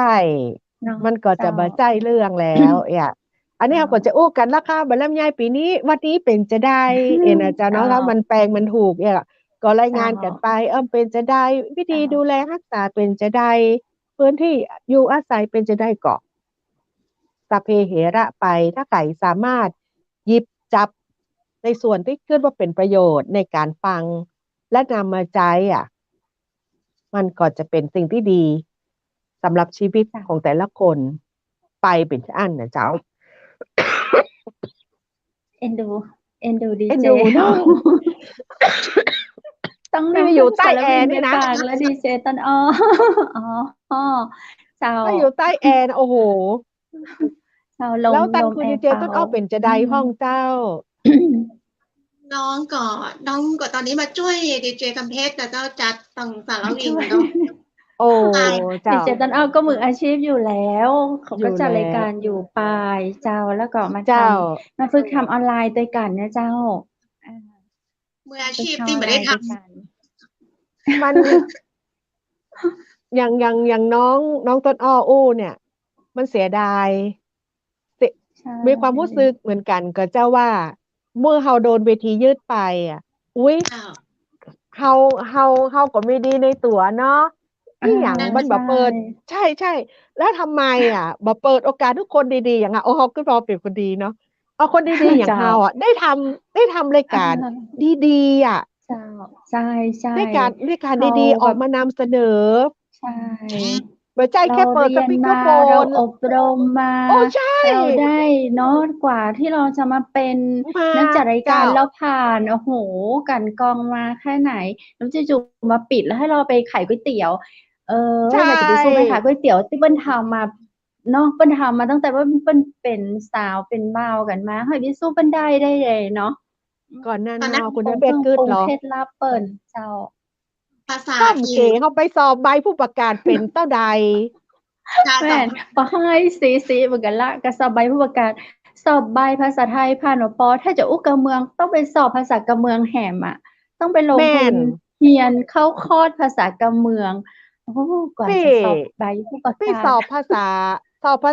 [SPEAKER 2] เนาะ
[SPEAKER 3] มันก็จะ
[SPEAKER 2] เจ้า
[SPEAKER 3] บ่ใจเรื่องแล้วอันนี้
[SPEAKER 2] เจ้า
[SPEAKER 3] เขาก็จะอู้กันราคาบัลลัมยายปีนี้วันนี้เป็นจะได้นะเจ้าเนาะ
[SPEAKER 2] เจ้า
[SPEAKER 3] ถ้ามันแปลงมันถูกก็ราย
[SPEAKER 2] เจ้า
[SPEAKER 3] งานกันไปเป็นจะได้วิธีดูแลรักษาเป็นจะได้พื้นที่อยู่อาศัยเป็นจะได้เกาะสัพเพเหระไปถ้าไก่สามารถหยิบจับในส่วนที่คิดว่าเป็นประโยชน์ในการฟังและนำมาใช้มันก็จะเป็นสิ่งที่ดีสำหรับชีวิต
[SPEAKER 2] เจ้า
[SPEAKER 3] ของแต่ละคนไปเป็นอันนะเจ้า
[SPEAKER 2] เอ็นดูเอ็นดูดี
[SPEAKER 3] เอ็น
[SPEAKER 2] เจ
[SPEAKER 3] ดูเนาะ
[SPEAKER 2] ต้อง
[SPEAKER 3] ไม่ไป
[SPEAKER 2] นำพึ่ง
[SPEAKER 3] อยู่ใต้แอ
[SPEAKER 2] สารวินไป
[SPEAKER 3] ร์นี่นะ
[SPEAKER 2] ฝากแล้วดีเจต้นอ๋ออ๋อเจ้า
[SPEAKER 3] ถ้าอยู่ใต้แอร์นะโอ้โห
[SPEAKER 2] เจ้า
[SPEAKER 3] แล้วตัน
[SPEAKER 2] ลม
[SPEAKER 3] คุณดีเจ
[SPEAKER 2] แอร์เป่า
[SPEAKER 3] ต้นอ้อเป็นจะ
[SPEAKER 2] อื
[SPEAKER 3] ได้
[SPEAKER 2] ม
[SPEAKER 3] ห้องเจ้า
[SPEAKER 4] น้องก็ตอนนี้มาช่วยดีเจกำเพชรแต่เจ้าจัดตั้งสารวิน
[SPEAKER 2] ช่วย
[SPEAKER 4] เนาะ
[SPEAKER 3] โอ้
[SPEAKER 4] ใช่
[SPEAKER 2] ดี
[SPEAKER 3] เจ้า
[SPEAKER 2] เจต้นอ้อก็มืออาชีพอยู่แล้วเขา
[SPEAKER 3] อยู่แล้
[SPEAKER 2] ก็จัดราย
[SPEAKER 3] ว
[SPEAKER 2] การอยู่ปลายเจ้าแล้วก็
[SPEAKER 3] เจ้า
[SPEAKER 2] มาฝึกทำออนไลน์ด้วยกันนะเจ้าอ่า
[SPEAKER 4] มืออา
[SPEAKER 2] มาฝึก
[SPEAKER 4] ชีพที่ไม่
[SPEAKER 2] ทำออนไล
[SPEAKER 4] ได้ทำ
[SPEAKER 2] น์ด้วยกัน
[SPEAKER 3] มันอย่างน้องต้นอ้ออู้เนี่ยมันเสียดายเสีย
[SPEAKER 2] ใช่
[SPEAKER 3] มีความรู้สึกเหมือนกันกับเจ้าว่าเมื่อเฮาโดนเวทียืดไปอุ๊ย
[SPEAKER 4] อ้าว
[SPEAKER 3] เฮาเฮาก็ไม่ดีในตัวเนาะ
[SPEAKER 2] อ่า
[SPEAKER 3] อีหยังมัน
[SPEAKER 2] ใช่
[SPEAKER 3] บ่เปิดใช่แล้วทำไมบ่เปิดโอกาสทุกคนดีๆอย่างเฮาก็พอเป็นคนดีเนาะเอาคนดีๆอย่าง
[SPEAKER 2] เจ้า
[SPEAKER 3] เฮาได้ทำราย
[SPEAKER 2] อ่
[SPEAKER 3] การ
[SPEAKER 2] า
[SPEAKER 3] ดีๆ
[SPEAKER 2] เจ้าใช่ใช่
[SPEAKER 3] รายการ
[SPEAKER 2] เรา
[SPEAKER 3] ดีๆอ
[SPEAKER 2] แบบ
[SPEAKER 3] อกมานำเสนอ
[SPEAKER 2] ใช่
[SPEAKER 3] บ่ใจ
[SPEAKER 2] เรา
[SPEAKER 3] แค่เปิด
[SPEAKER 2] เรียนมา
[SPEAKER 3] สปีกเกอร์โฟ
[SPEAKER 2] เรา
[SPEAKER 3] น
[SPEAKER 2] อบรมมา
[SPEAKER 3] โอ้ใช่
[SPEAKER 2] เราได้เนาะกว่าที่เราจะมาเป็น
[SPEAKER 3] มา
[SPEAKER 2] นักจัดรายกา
[SPEAKER 3] เจ้า
[SPEAKER 2] รแล้วผ่านโอ้โหกลั่นกรองมาแค่ไหนแล้วจู่ๆมาปิดแล้วให้เราไปขายก๋วยเตี๋ยวเออ
[SPEAKER 3] ใช
[SPEAKER 2] เราจะไปสู้ไหม่ขายก๋วยเตี๋ยวที่เปิ้ลทำมาเนาะเปิ้ลทำมาตั้งแต่ว่าเปิ้ลเป็นสาวเป็นบ่าวกันมาเฮ้ยไปสู้เปิ้ลได้เลยเนาะอืม
[SPEAKER 3] ก่อนหน้า
[SPEAKER 4] ตอนนั้น
[SPEAKER 3] นอคุณ
[SPEAKER 2] คง
[SPEAKER 3] น้ำเบ็ดกึดเหรอ
[SPEAKER 2] เคล็ดลับเปิ้ลเจ้า
[SPEAKER 4] ภาษา
[SPEAKER 3] ข้าม
[SPEAKER 4] ถิ่น
[SPEAKER 3] เก๋เฮาไปสอบใบผู้ประกาศเป็นเต้าใด
[SPEAKER 4] ชาสัม
[SPEAKER 2] แม่นพอให้สีเหมือนกันละกับสอบใบผู้ประกาศสอบใบภาษาไทยผ่านวปถ้าจะอุกกะเมืองต้องไปสอบภาษากะเมืองแหมต้องไปลง
[SPEAKER 3] แม่
[SPEAKER 2] ทุน
[SPEAKER 3] น
[SPEAKER 2] เรียนเข้าคอร์สภาษากะเมืองโอ้กว่า
[SPEAKER 3] พี่
[SPEAKER 2] จะสอบใบผู้ประ
[SPEAKER 3] พี่
[SPEAKER 2] กาศ
[SPEAKER 3] สอบภา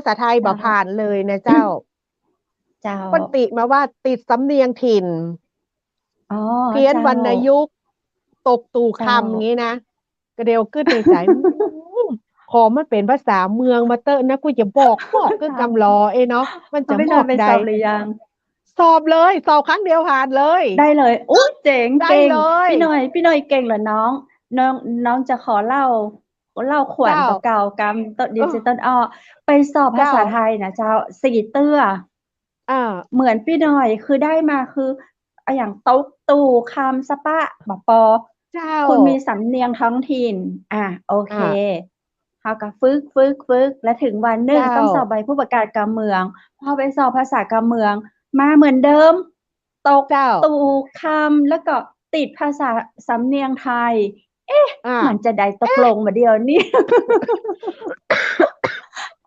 [SPEAKER 3] ษาไทยบ่
[SPEAKER 2] เจ้า
[SPEAKER 3] ผ่านเลยนะเจ้า
[SPEAKER 2] เจ้า
[SPEAKER 3] ปนติมาว่าติดสำเนียงถิ่น
[SPEAKER 2] อ๋อ
[SPEAKER 3] เพี้ยน
[SPEAKER 2] เจ้า
[SPEAKER 3] วรรณยุกต์ตกตู่
[SPEAKER 2] เจ้า
[SPEAKER 3] คำอย่างนี้นะก็เดียวขึ้นในใจขอมันเป็นภาษาเมืองมาเตอะนะกูจะบอกพอดก็
[SPEAKER 2] เจ้า
[SPEAKER 3] กำลอเนาะมันจะ
[SPEAKER 2] พี่
[SPEAKER 3] หม
[SPEAKER 2] หน่อยไป
[SPEAKER 3] อกใด
[SPEAKER 2] สอบหรือยัง
[SPEAKER 3] สอบเลยสอบครั้งเดียวผ่านเลย
[SPEAKER 2] ได้เลยอู้เจ๋ง
[SPEAKER 3] ได้
[SPEAKER 2] เก่ง
[SPEAKER 3] เลย
[SPEAKER 2] พี่หน่อยเก่งเหรอน้องจะขอเล่าขวัญ
[SPEAKER 3] เจ้า
[SPEAKER 2] ประเก่ากรรมต้นดิ
[SPEAKER 3] เออ
[SPEAKER 2] จิตอลอ้อไปสอบภา
[SPEAKER 3] เจ้า
[SPEAKER 2] ษาไทยนะเจ้าสี่เตื้อ
[SPEAKER 3] อ่า
[SPEAKER 2] เหมือนพี่หน่อยคือได้มาคืออย่างต๊กตู่คำสะปะบปอ
[SPEAKER 3] เจ้า
[SPEAKER 2] คุณมีสำเนียงท้องถิ่นโอเค
[SPEAKER 3] อ่า
[SPEAKER 2] เขาก็ฝึกและถึงวันหนึ่ง
[SPEAKER 3] เจ้า
[SPEAKER 2] ต้องสอบใบผู้ประกาศการเมืองพอไปสอบภาษาการเมืองมาเหมือนเดิม ตก
[SPEAKER 3] เจ้า
[SPEAKER 2] ตู่คำแล้วก็ติดภาษาสำเนียงไทย
[SPEAKER 3] อ่า
[SPEAKER 2] มันจะได้ตกลงมาเดียวนี้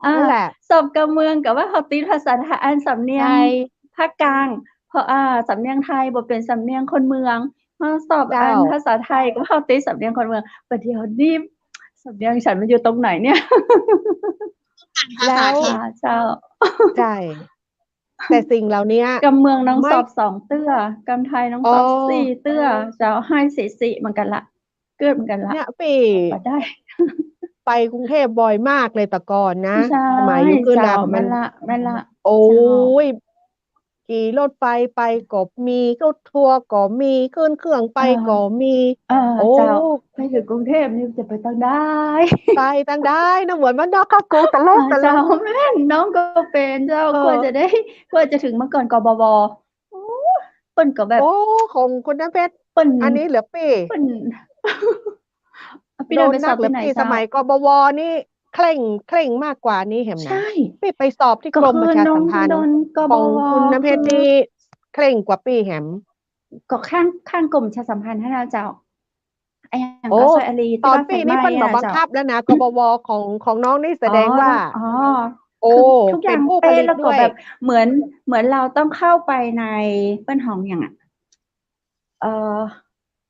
[SPEAKER 2] อ่า
[SPEAKER 3] นั่นแหละ
[SPEAKER 2] สอบการเมืองกับว่าเขาติดภาษาไทยสำเนี
[SPEAKER 3] ไท
[SPEAKER 2] ยง
[SPEAKER 3] ย
[SPEAKER 2] ภาคกลางเพราะสำเนียงไทยบ่เป็นสำเนียงคนเมืองมาสอบ
[SPEAKER 3] เจ้า
[SPEAKER 2] ภาษาไทยก็เขาติดสำเนียงคนเมืองประเดี๋ยวนี้สำเนียงฉันมันอยู่ตรงไหนเนี่ย
[SPEAKER 4] ภา
[SPEAKER 3] แล้ว
[SPEAKER 4] ษาถิ่น
[SPEAKER 2] เจ้า
[SPEAKER 3] ใช่แต่สิ่งเหล่านี้
[SPEAKER 2] กำเมืองน้องส
[SPEAKER 3] ไม่
[SPEAKER 2] อบ2 เตื้อกำไทยน้อง
[SPEAKER 3] อ๋อ
[SPEAKER 2] สอบ4 เตื้อเจ้าให้สี่เหมือนกันละเกิดเหมือนกันละ
[SPEAKER 3] เนี่ยพี่
[SPEAKER 2] บ่ได้
[SPEAKER 3] ไปกรุงเทพบ่อยมากเลยแต่ก่อนนะ
[SPEAKER 2] ใช่
[SPEAKER 3] สมัยอยู่ขึ้น
[SPEAKER 2] เจ้า
[SPEAKER 3] แล้วมัน
[SPEAKER 2] แม่นละ
[SPEAKER 3] โอ้
[SPEAKER 2] เจ้า
[SPEAKER 3] ยขี่รถไฟไปก็มีรถทัวร์ก็มีขึ้นเครื่องไป
[SPEAKER 2] เออ
[SPEAKER 3] ก็มี
[SPEAKER 2] เออ
[SPEAKER 3] โอ้
[SPEAKER 2] เจ้าไปถึงกรุงเทพนี่จะไปต้องได้
[SPEAKER 3] ไปตั้งได้นะเหมือนมันนอกเข้ากรุงตล
[SPEAKER 2] เจ้า
[SPEAKER 3] กตลก
[SPEAKER 2] แม่นน้องก็เป็นเจ้า
[SPEAKER 3] เอ
[SPEAKER 2] กว่าจะ
[SPEAKER 3] อ
[SPEAKER 2] ได้กว่าจะถึงเมื่อก่อนกบวโอ้เปิ้นก็แบบ
[SPEAKER 3] โอ้ของคุณน้ำเพชร
[SPEAKER 2] เปิ้น
[SPEAKER 3] อันนี้เหลือปี
[SPEAKER 2] เปิ้นพี่
[SPEAKER 3] โด
[SPEAKER 2] เดินไปสอบ
[SPEAKER 3] นนักเหลือ
[SPEAKER 2] ที่ไหนเจ้า
[SPEAKER 3] ปีสมัยกบวนี่เคร่งมากกว่านี้เห็นนะ
[SPEAKER 2] ใช่
[SPEAKER 3] ปีไปสอบที่
[SPEAKER 2] ก็
[SPEAKER 3] กรม
[SPEAKER 2] คือ
[SPEAKER 3] ประชา
[SPEAKER 2] น้อ
[SPEAKER 3] สัมพันธ์
[SPEAKER 2] งโดนกบ
[SPEAKER 3] ของ
[SPEAKER 2] ว
[SPEAKER 3] คุณน้ำเพ
[SPEAKER 2] คือ
[SPEAKER 3] ชรนี่เคร่งกว่าปีแหม
[SPEAKER 2] ก็ข้างกรมประชาสัมพันธ์ให้นะเจ้าไอ้อย่าง
[SPEAKER 3] โอ้
[SPEAKER 2] ก็ซอยอารี
[SPEAKER 3] ตอน
[SPEAKER 2] ที่บ้านไฟไหม้
[SPEAKER 3] ปีนี้เปิ้นมา
[SPEAKER 2] อะนะเจ้า
[SPEAKER 3] บังคับแล้วนะกบวของน้องนี่แส
[SPEAKER 2] อ๋อ
[SPEAKER 3] ดงว่า
[SPEAKER 2] ต้อง
[SPEAKER 3] โอ้
[SPEAKER 2] คือทุกอ
[SPEAKER 3] เป็น
[SPEAKER 2] ย่าง
[SPEAKER 3] ผู้ผลิต
[SPEAKER 2] เป๊ะแล้วก็
[SPEAKER 3] ด้วย
[SPEAKER 2] แบบเหมือนเราต้องเข้าไปในเปิ้นห้องอย่างเอ่อ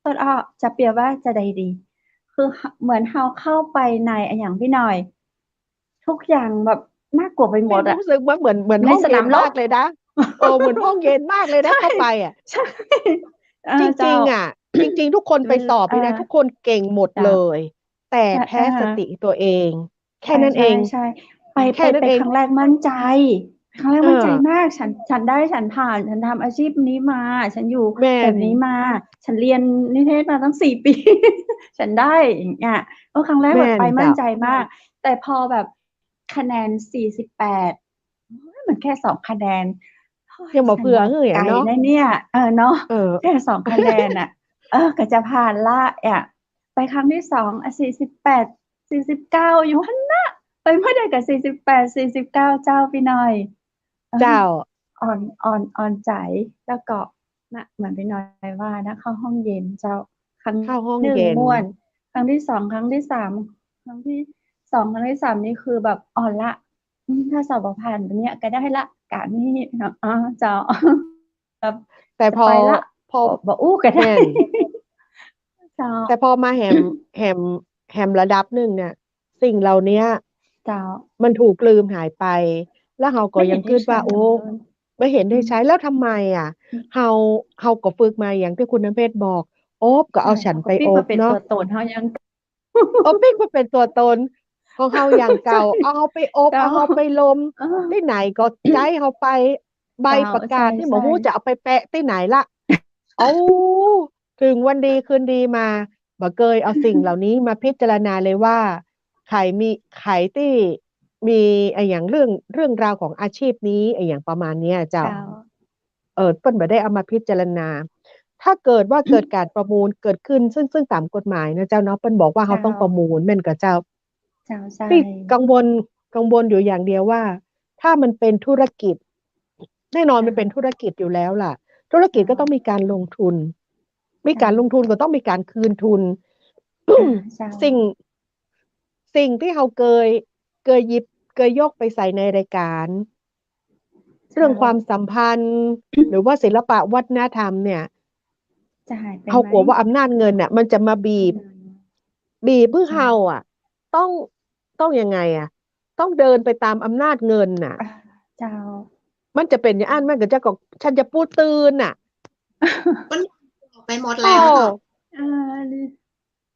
[SPEAKER 2] ต้นอ้อจะเปรียบว่าจะใดดีคือเหมือนเราเข้าไปในอนอย่างพี่หน่อยทุกอย่างแบบน่ากลัวไปหม
[SPEAKER 3] พี่
[SPEAKER 2] ดอะ
[SPEAKER 3] รู้สึกว่าเหมือน
[SPEAKER 2] ใน
[SPEAKER 3] ห้องเย็น
[SPEAKER 2] สนามรบ
[SPEAKER 3] มากเลยนะเหมือนห้องเย็นมากเลย
[SPEAKER 2] ใช่
[SPEAKER 3] นะเข้าไปอ่ะ
[SPEAKER 2] ใช่
[SPEAKER 3] จ
[SPEAKER 2] เจ้า
[SPEAKER 3] ริงๆอ่ะจริงๆทุกคนไปสอบนี่นะทุกคนเก่งหมด
[SPEAKER 2] เจ้า
[SPEAKER 3] เลยแต่
[SPEAKER 2] ใช่
[SPEAKER 3] แพ้สติตัวเองแค่
[SPEAKER 2] ใช่
[SPEAKER 3] นั้นเอง
[SPEAKER 2] ใช่ใช่ไปไป
[SPEAKER 3] แค่นั้นเอง
[SPEAKER 2] ไปครั้งแรกมั่นใจครั้งแรก
[SPEAKER 3] เอ
[SPEAKER 2] มั่นใจ
[SPEAKER 3] อ
[SPEAKER 2] มากฉันได้ฉันผ่านฉันทำอาชีพนี้มาฉันอยู่
[SPEAKER 3] แม่น
[SPEAKER 2] แบบนี้มาฉันเรียนนิเทศมาตั้ง4 ปี ฉันได้อย่างเงี้ยครั้งแรก
[SPEAKER 3] แม่
[SPEAKER 2] แบบไปมั่น
[SPEAKER 3] นเจ้า
[SPEAKER 2] ใจมากแต่พอแบบคะแนน48มันแค่2 คะแนนเฮ้ย
[SPEAKER 3] ยังบอก
[SPEAKER 2] ฉัน
[SPEAKER 3] เผื่อ
[SPEAKER 2] ว่าไกล
[SPEAKER 3] เหือเนาะ
[SPEAKER 2] นะเนี่ยเนาะ
[SPEAKER 3] เออ
[SPEAKER 2] แค่2 คะแนนอ่ะก็จะผ่านละไปครั้งที่248 49อยู่หั่นน่ะไปเมื่อใดกับ48 49เจ้าพี่หน่อยเออ
[SPEAKER 3] เจ้า
[SPEAKER 2] อ่อนใจแล้วก็นะเหมือนพี่หน่อยว่านะเข้าห้องเย็นเจ้าครั้ง
[SPEAKER 3] เข้าห้อง
[SPEAKER 2] หนึ่ง
[SPEAKER 3] เย็น
[SPEAKER 2] ม่วนครั้งที่2ครั้งที่3ครั้งที่ครั้งที่3นี่คือแบบอ่อนละถ้าสอบบ่ผ่านตัวเนี้ยก็ได้ละการนี้เจ้าแบบ
[SPEAKER 3] แต่พอ
[SPEAKER 2] จะไปละ
[SPEAKER 3] พอ
[SPEAKER 2] บ่อู้ก็ได้
[SPEAKER 3] แม่น
[SPEAKER 2] เจ้า
[SPEAKER 3] แต่พอมาแฮมแฮมระดับหนึ่งเนี่ยสิ่งเหล่านี้
[SPEAKER 2] เจ้า
[SPEAKER 3] มันถูกลืมหายไป แล้วเราก็
[SPEAKER 2] ไม่เห็
[SPEAKER 3] ยังคิด
[SPEAKER 2] นได้ใช้
[SPEAKER 3] ว่าโอ้
[SPEAKER 2] เลย
[SPEAKER 3] ไม่เห็น
[SPEAKER 2] อื
[SPEAKER 3] ได้
[SPEAKER 2] ม
[SPEAKER 3] ใช้แล้วทำไมอ่ะเราเราก็ฝึกมาอย่างที่คุณน้ำเพชรบอกโอบก็
[SPEAKER 2] ใช่
[SPEAKER 3] เอาฉันไป
[SPEAKER 2] เขาก็ปิ๊
[SPEAKER 3] โอบเนาะ
[SPEAKER 2] กมาเป็นตัวตนเขายัง
[SPEAKER 3] โอบปิ๊กมาเป็นตัวตนของเฮาอย่าง
[SPEAKER 2] ใช่
[SPEAKER 3] เก่าเอาไปอบ
[SPEAKER 2] เจ้า
[SPEAKER 3] เอาเฮาไปลม
[SPEAKER 2] เออ
[SPEAKER 3] ที่ไหนก็ใจเฮาไปใบ
[SPEAKER 2] เจ้า
[SPEAKER 3] ประกา
[SPEAKER 2] ใช่
[SPEAKER 3] ศที่หมอ
[SPEAKER 2] ใช่
[SPEAKER 3] ฮู้จะเอาไปแปะที่ไหนล่ะเอาถึงวันดีคืนดีมาบ่เกยเอาสิ่งเหล่านี้มาพิจารณาเลยว่าใครมีใครที่มีไอ้อย่างเรื่องราวของอาชีพนี้ไอ้อย่างประมาณเนี้ยเจ้า
[SPEAKER 2] เจ้า
[SPEAKER 3] เปิ้นบ่ได้เอามาพิจารณาถ้าเกิดว่าเกิดการประมูลเกิดขึ้นซึ่งตามกฎหมายนะเจ้าเนาะเปิ้นบอกว่าเขา
[SPEAKER 2] เจ้า
[SPEAKER 3] ต้องประมูลแม่นกับเจ้า
[SPEAKER 2] เจ้าใช่
[SPEAKER 3] พี่กังวลอยู่อย่างเดียวว่าถ้ามันเป็นธุรกิจแน่นอนมันเป็นธุ
[SPEAKER 2] เจ้า
[SPEAKER 3] รกิจอยู่แล้วล่ะธุรกิจก็ต้องมีการลงทุนมี
[SPEAKER 2] เจ้า
[SPEAKER 3] การลงทุนก็ต้องมีการคืนทุน
[SPEAKER 2] เจ้า
[SPEAKER 3] สิ่งสิ่งที่เขาเคยหยิบเคยยกไปใส่ในรายการเรื่อ
[SPEAKER 2] เจ้า
[SPEAKER 3] งความสัมพันธ์หรือว่าศิลปะวัฒนธรรมเนี่ย
[SPEAKER 2] จะหายไป
[SPEAKER 3] เขา
[SPEAKER 2] ไหม
[SPEAKER 3] กลัวว่าอำนาจเงินน่ะมันจะมาบี
[SPEAKER 2] อื
[SPEAKER 3] บ
[SPEAKER 2] ม
[SPEAKER 3] บีบเพื่อ
[SPEAKER 2] เจ้า
[SPEAKER 3] เฮาต้องต้องยังไงต้องเดินไปตามอำนาจเงินน่ะ
[SPEAKER 2] อ่าเจ้า
[SPEAKER 3] มันจะเป็นอย่างนั้นมันก็จะก็ฉันจะพูดตื่นน่ะ
[SPEAKER 4] มัน ไปหมด
[SPEAKER 3] โอ้
[SPEAKER 4] แล้วเนาะ
[SPEAKER 2] เออดิ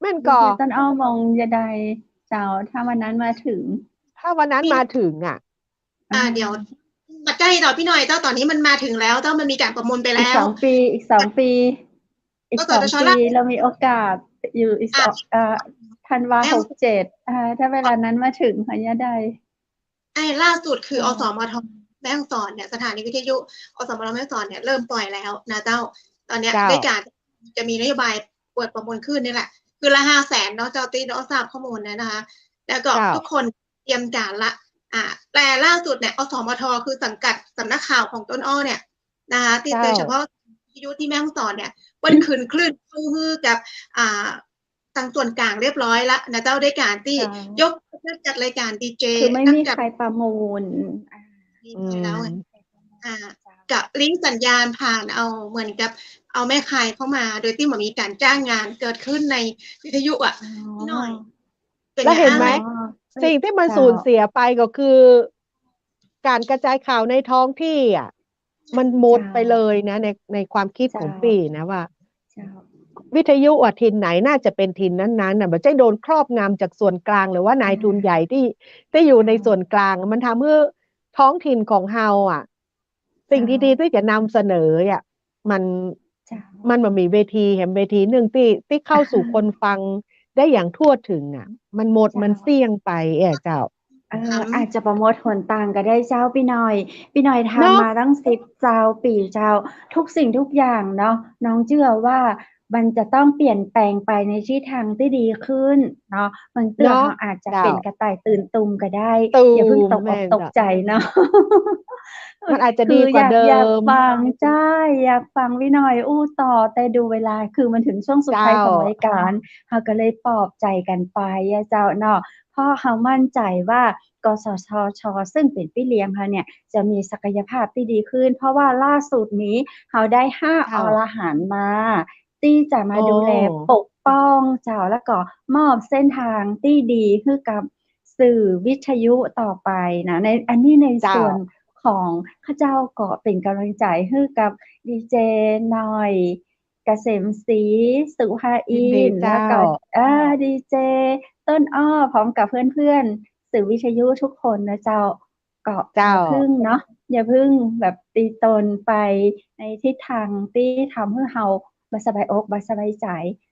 [SPEAKER 3] แม่น
[SPEAKER 2] ดี
[SPEAKER 3] ก่อ
[SPEAKER 2] เจต้นอ้อมองยะใดเจ้า ถ้าวันนั้นมาถึง
[SPEAKER 3] ถ้าวันนั้น
[SPEAKER 4] พี่
[SPEAKER 3] มาถึงอะ
[SPEAKER 4] เดี๋ยวปัจจัยต่อพี่หน่อยเจ้าตอนนี้มันมาถึงแล้วเจ้ามันมีการประมูลไป
[SPEAKER 2] อี
[SPEAKER 4] แล้
[SPEAKER 2] ก
[SPEAKER 4] ว
[SPEAKER 2] 2 ปี อีก 2 ปี อีก
[SPEAKER 4] ก็สตช
[SPEAKER 2] 2 ปี
[SPEAKER 4] ล่า
[SPEAKER 2] เรามีโอกาสอยู่อีก
[SPEAKER 4] อ่ะ
[SPEAKER 2] ธันวา
[SPEAKER 4] แม่ฮ่อง
[SPEAKER 2] 67 ถ้าเวลานั้นมาถึงหยะใด
[SPEAKER 4] ล่าสุดคือ
[SPEAKER 2] เจ้า
[SPEAKER 4] อสมท แม่ฮ่องสอนเนี่ย สถานีวิทยุ อสมท แม่ฮ่องสอนเนี่ยเริ่มปล่อยแล้วนะเจ้า ตอนเนี้ย
[SPEAKER 3] เจ้า
[SPEAKER 4] ด้วยการจะมีนโยบายเปิดประมูลขึ้นนี่แหละ คือละ 500,000 เนาะ เจ้าที่เนาะทราบข้อมูลนะคะ แล้วก็
[SPEAKER 3] เจ้า
[SPEAKER 4] ทุกคนเตรียมการแล้ว แต่ล่าสุดเนี่ย อสมท คือสังกัดสำนักข่าวของต้นอ้อเนี่ยนะคะที่
[SPEAKER 3] เจ้า
[SPEAKER 4] โดยเฉพาะวิทยุที่แม่ฮ่องสอนเนี่ย เปิ้นคืนคลื่นฮือกับทางส่วนกลางเรียบร้อยแล้วนะเจ้า ด้วยการที่
[SPEAKER 2] เจ้า
[SPEAKER 4] ยกเลิกจัดรายการดีเจ
[SPEAKER 2] คือไม่
[SPEAKER 4] นัก
[SPEAKER 2] มี
[SPEAKER 4] จัด
[SPEAKER 2] ใครประมูล
[SPEAKER 4] เรียบ
[SPEAKER 3] อื
[SPEAKER 4] ร้อยแล้วไง
[SPEAKER 3] ม
[SPEAKER 2] เจ้า
[SPEAKER 4] กับลิงก์สัญญาณผ่านเหมือนกับเอาแม่ข่ายเข้ามา โดยที่บ่มีการจ้างงานเกิดขึ้นในวิทยุอะ
[SPEAKER 2] อ๋อ
[SPEAKER 4] พี่หน่อย เป็น
[SPEAKER 3] แล้ว
[SPEAKER 4] ไง
[SPEAKER 3] เห็นไหม
[SPEAKER 2] เฮ้ย
[SPEAKER 3] สิ่งที่มัน
[SPEAKER 2] เจ้า
[SPEAKER 3] สูญเสียไปก็คือ การกระจายข่าวในท้องที่อะ มันหมด
[SPEAKER 2] เจ้า
[SPEAKER 3] ไปเลยนะ ในความคิด
[SPEAKER 2] เจ้า
[SPEAKER 3] ของปี่นะว่า
[SPEAKER 2] เจ้า
[SPEAKER 3] วิทยุอะถิ่นไหนน่าจะเป็นถิ่นนั้นๆน่ะบ่ใช่โดนครอบงำจากส่วนกลาง หรือว่านายทุนใหญ่ที่อยู่ในส่วนกลาง มันทำให้ท้องถิ่นของเราอะ สิ่ง
[SPEAKER 2] เจ้า
[SPEAKER 3] ดีๆ ที่จะนำเสนออะ มัน
[SPEAKER 2] เจ้า
[SPEAKER 3] มันบ่มีเวทีแหมเวทีหนึ่งที่เข้าสู่คนฟังได้อย่างทั่วถึงอะ มันหมด
[SPEAKER 2] เจ้า
[SPEAKER 3] มันเสี่ยงไปเจ้า
[SPEAKER 2] อาจจะประมวลหนต่างก็ได้เจ้าพี่หน่อย พี่หน่อย
[SPEAKER 3] เนาะ
[SPEAKER 2] ทำมาตั้ง10 ปีเจ้า ทุกสิ่งทุกอย่างเนาะ น้องเชื่อว่ามันจะต้องเปลี่ยนแปลงไปในทิศทางที่ดีขึ้นเนาะ บางเทื่อ
[SPEAKER 3] เนาะ
[SPEAKER 2] เราอาจจะ
[SPEAKER 3] เจ้า
[SPEAKER 2] เป็นกระต่ายตื่นตุมก็ได้
[SPEAKER 3] ตู
[SPEAKER 2] อย่าเพิ่งตก
[SPEAKER 3] ม แ
[SPEAKER 2] อ
[SPEAKER 3] ม่
[SPEAKER 2] ก
[SPEAKER 3] น
[SPEAKER 2] ตก
[SPEAKER 3] เจ้า
[SPEAKER 2] ใจเนาะ
[SPEAKER 3] มันอาจจะ
[SPEAKER 2] คื
[SPEAKER 3] ดี
[SPEAKER 2] อก
[SPEAKER 3] ว่าเดิ
[SPEAKER 2] อยาก
[SPEAKER 3] ม
[SPEAKER 2] ฟัง ใช่ อยากฟังพี่หน่อยอู้ต่อ แต่ดูเวลา คือมันถึงช่วงสุด
[SPEAKER 3] เจ้า
[SPEAKER 2] ท้ายของรายการ เราก็เลยปลอบใจกันไปอะเจ้าเนาะ เพราะเรามั่นใจว่า กสทช. ซึ่งเป็นพี่เลี้ยงเราเนี่ย จะมีศักยภาพที่ดีขึ้น เพราะว่าล่าสุดนี้เราได้ 5
[SPEAKER 3] เจ้า
[SPEAKER 2] อรหันต์มา ที่จะมา
[SPEAKER 3] อ๋อ
[SPEAKER 2] ดูแลปกป้องเจ้า แล้วก็มอบเส้นทางที่ดีให้กับสื่อวิทยุต่อไปนะ อันนี้ใน
[SPEAKER 3] เจ้า
[SPEAKER 2] ส่วนของข้าเจ้าก็เป็นกำลังใจให้กับดีเจหน่อย เกษมศรี สุภา
[SPEAKER 3] ยิ
[SPEAKER 2] อิ
[SPEAKER 3] นดี
[SPEAKER 2] นทร์
[SPEAKER 3] เจ้า
[SPEAKER 2] แล้วก็ ดีเจต้นอ้อ พร้อมกับเพื่อน ๆ สื่อวิทยุทุกคนนะเจ้า ก็
[SPEAKER 3] เจ้า
[SPEAKER 2] อย่าพึ่งเนาะ อย่าพึ่งแบบตีตนไปในทิศทางที่ทำให้เราบ่สบายอกบ่สบายใจ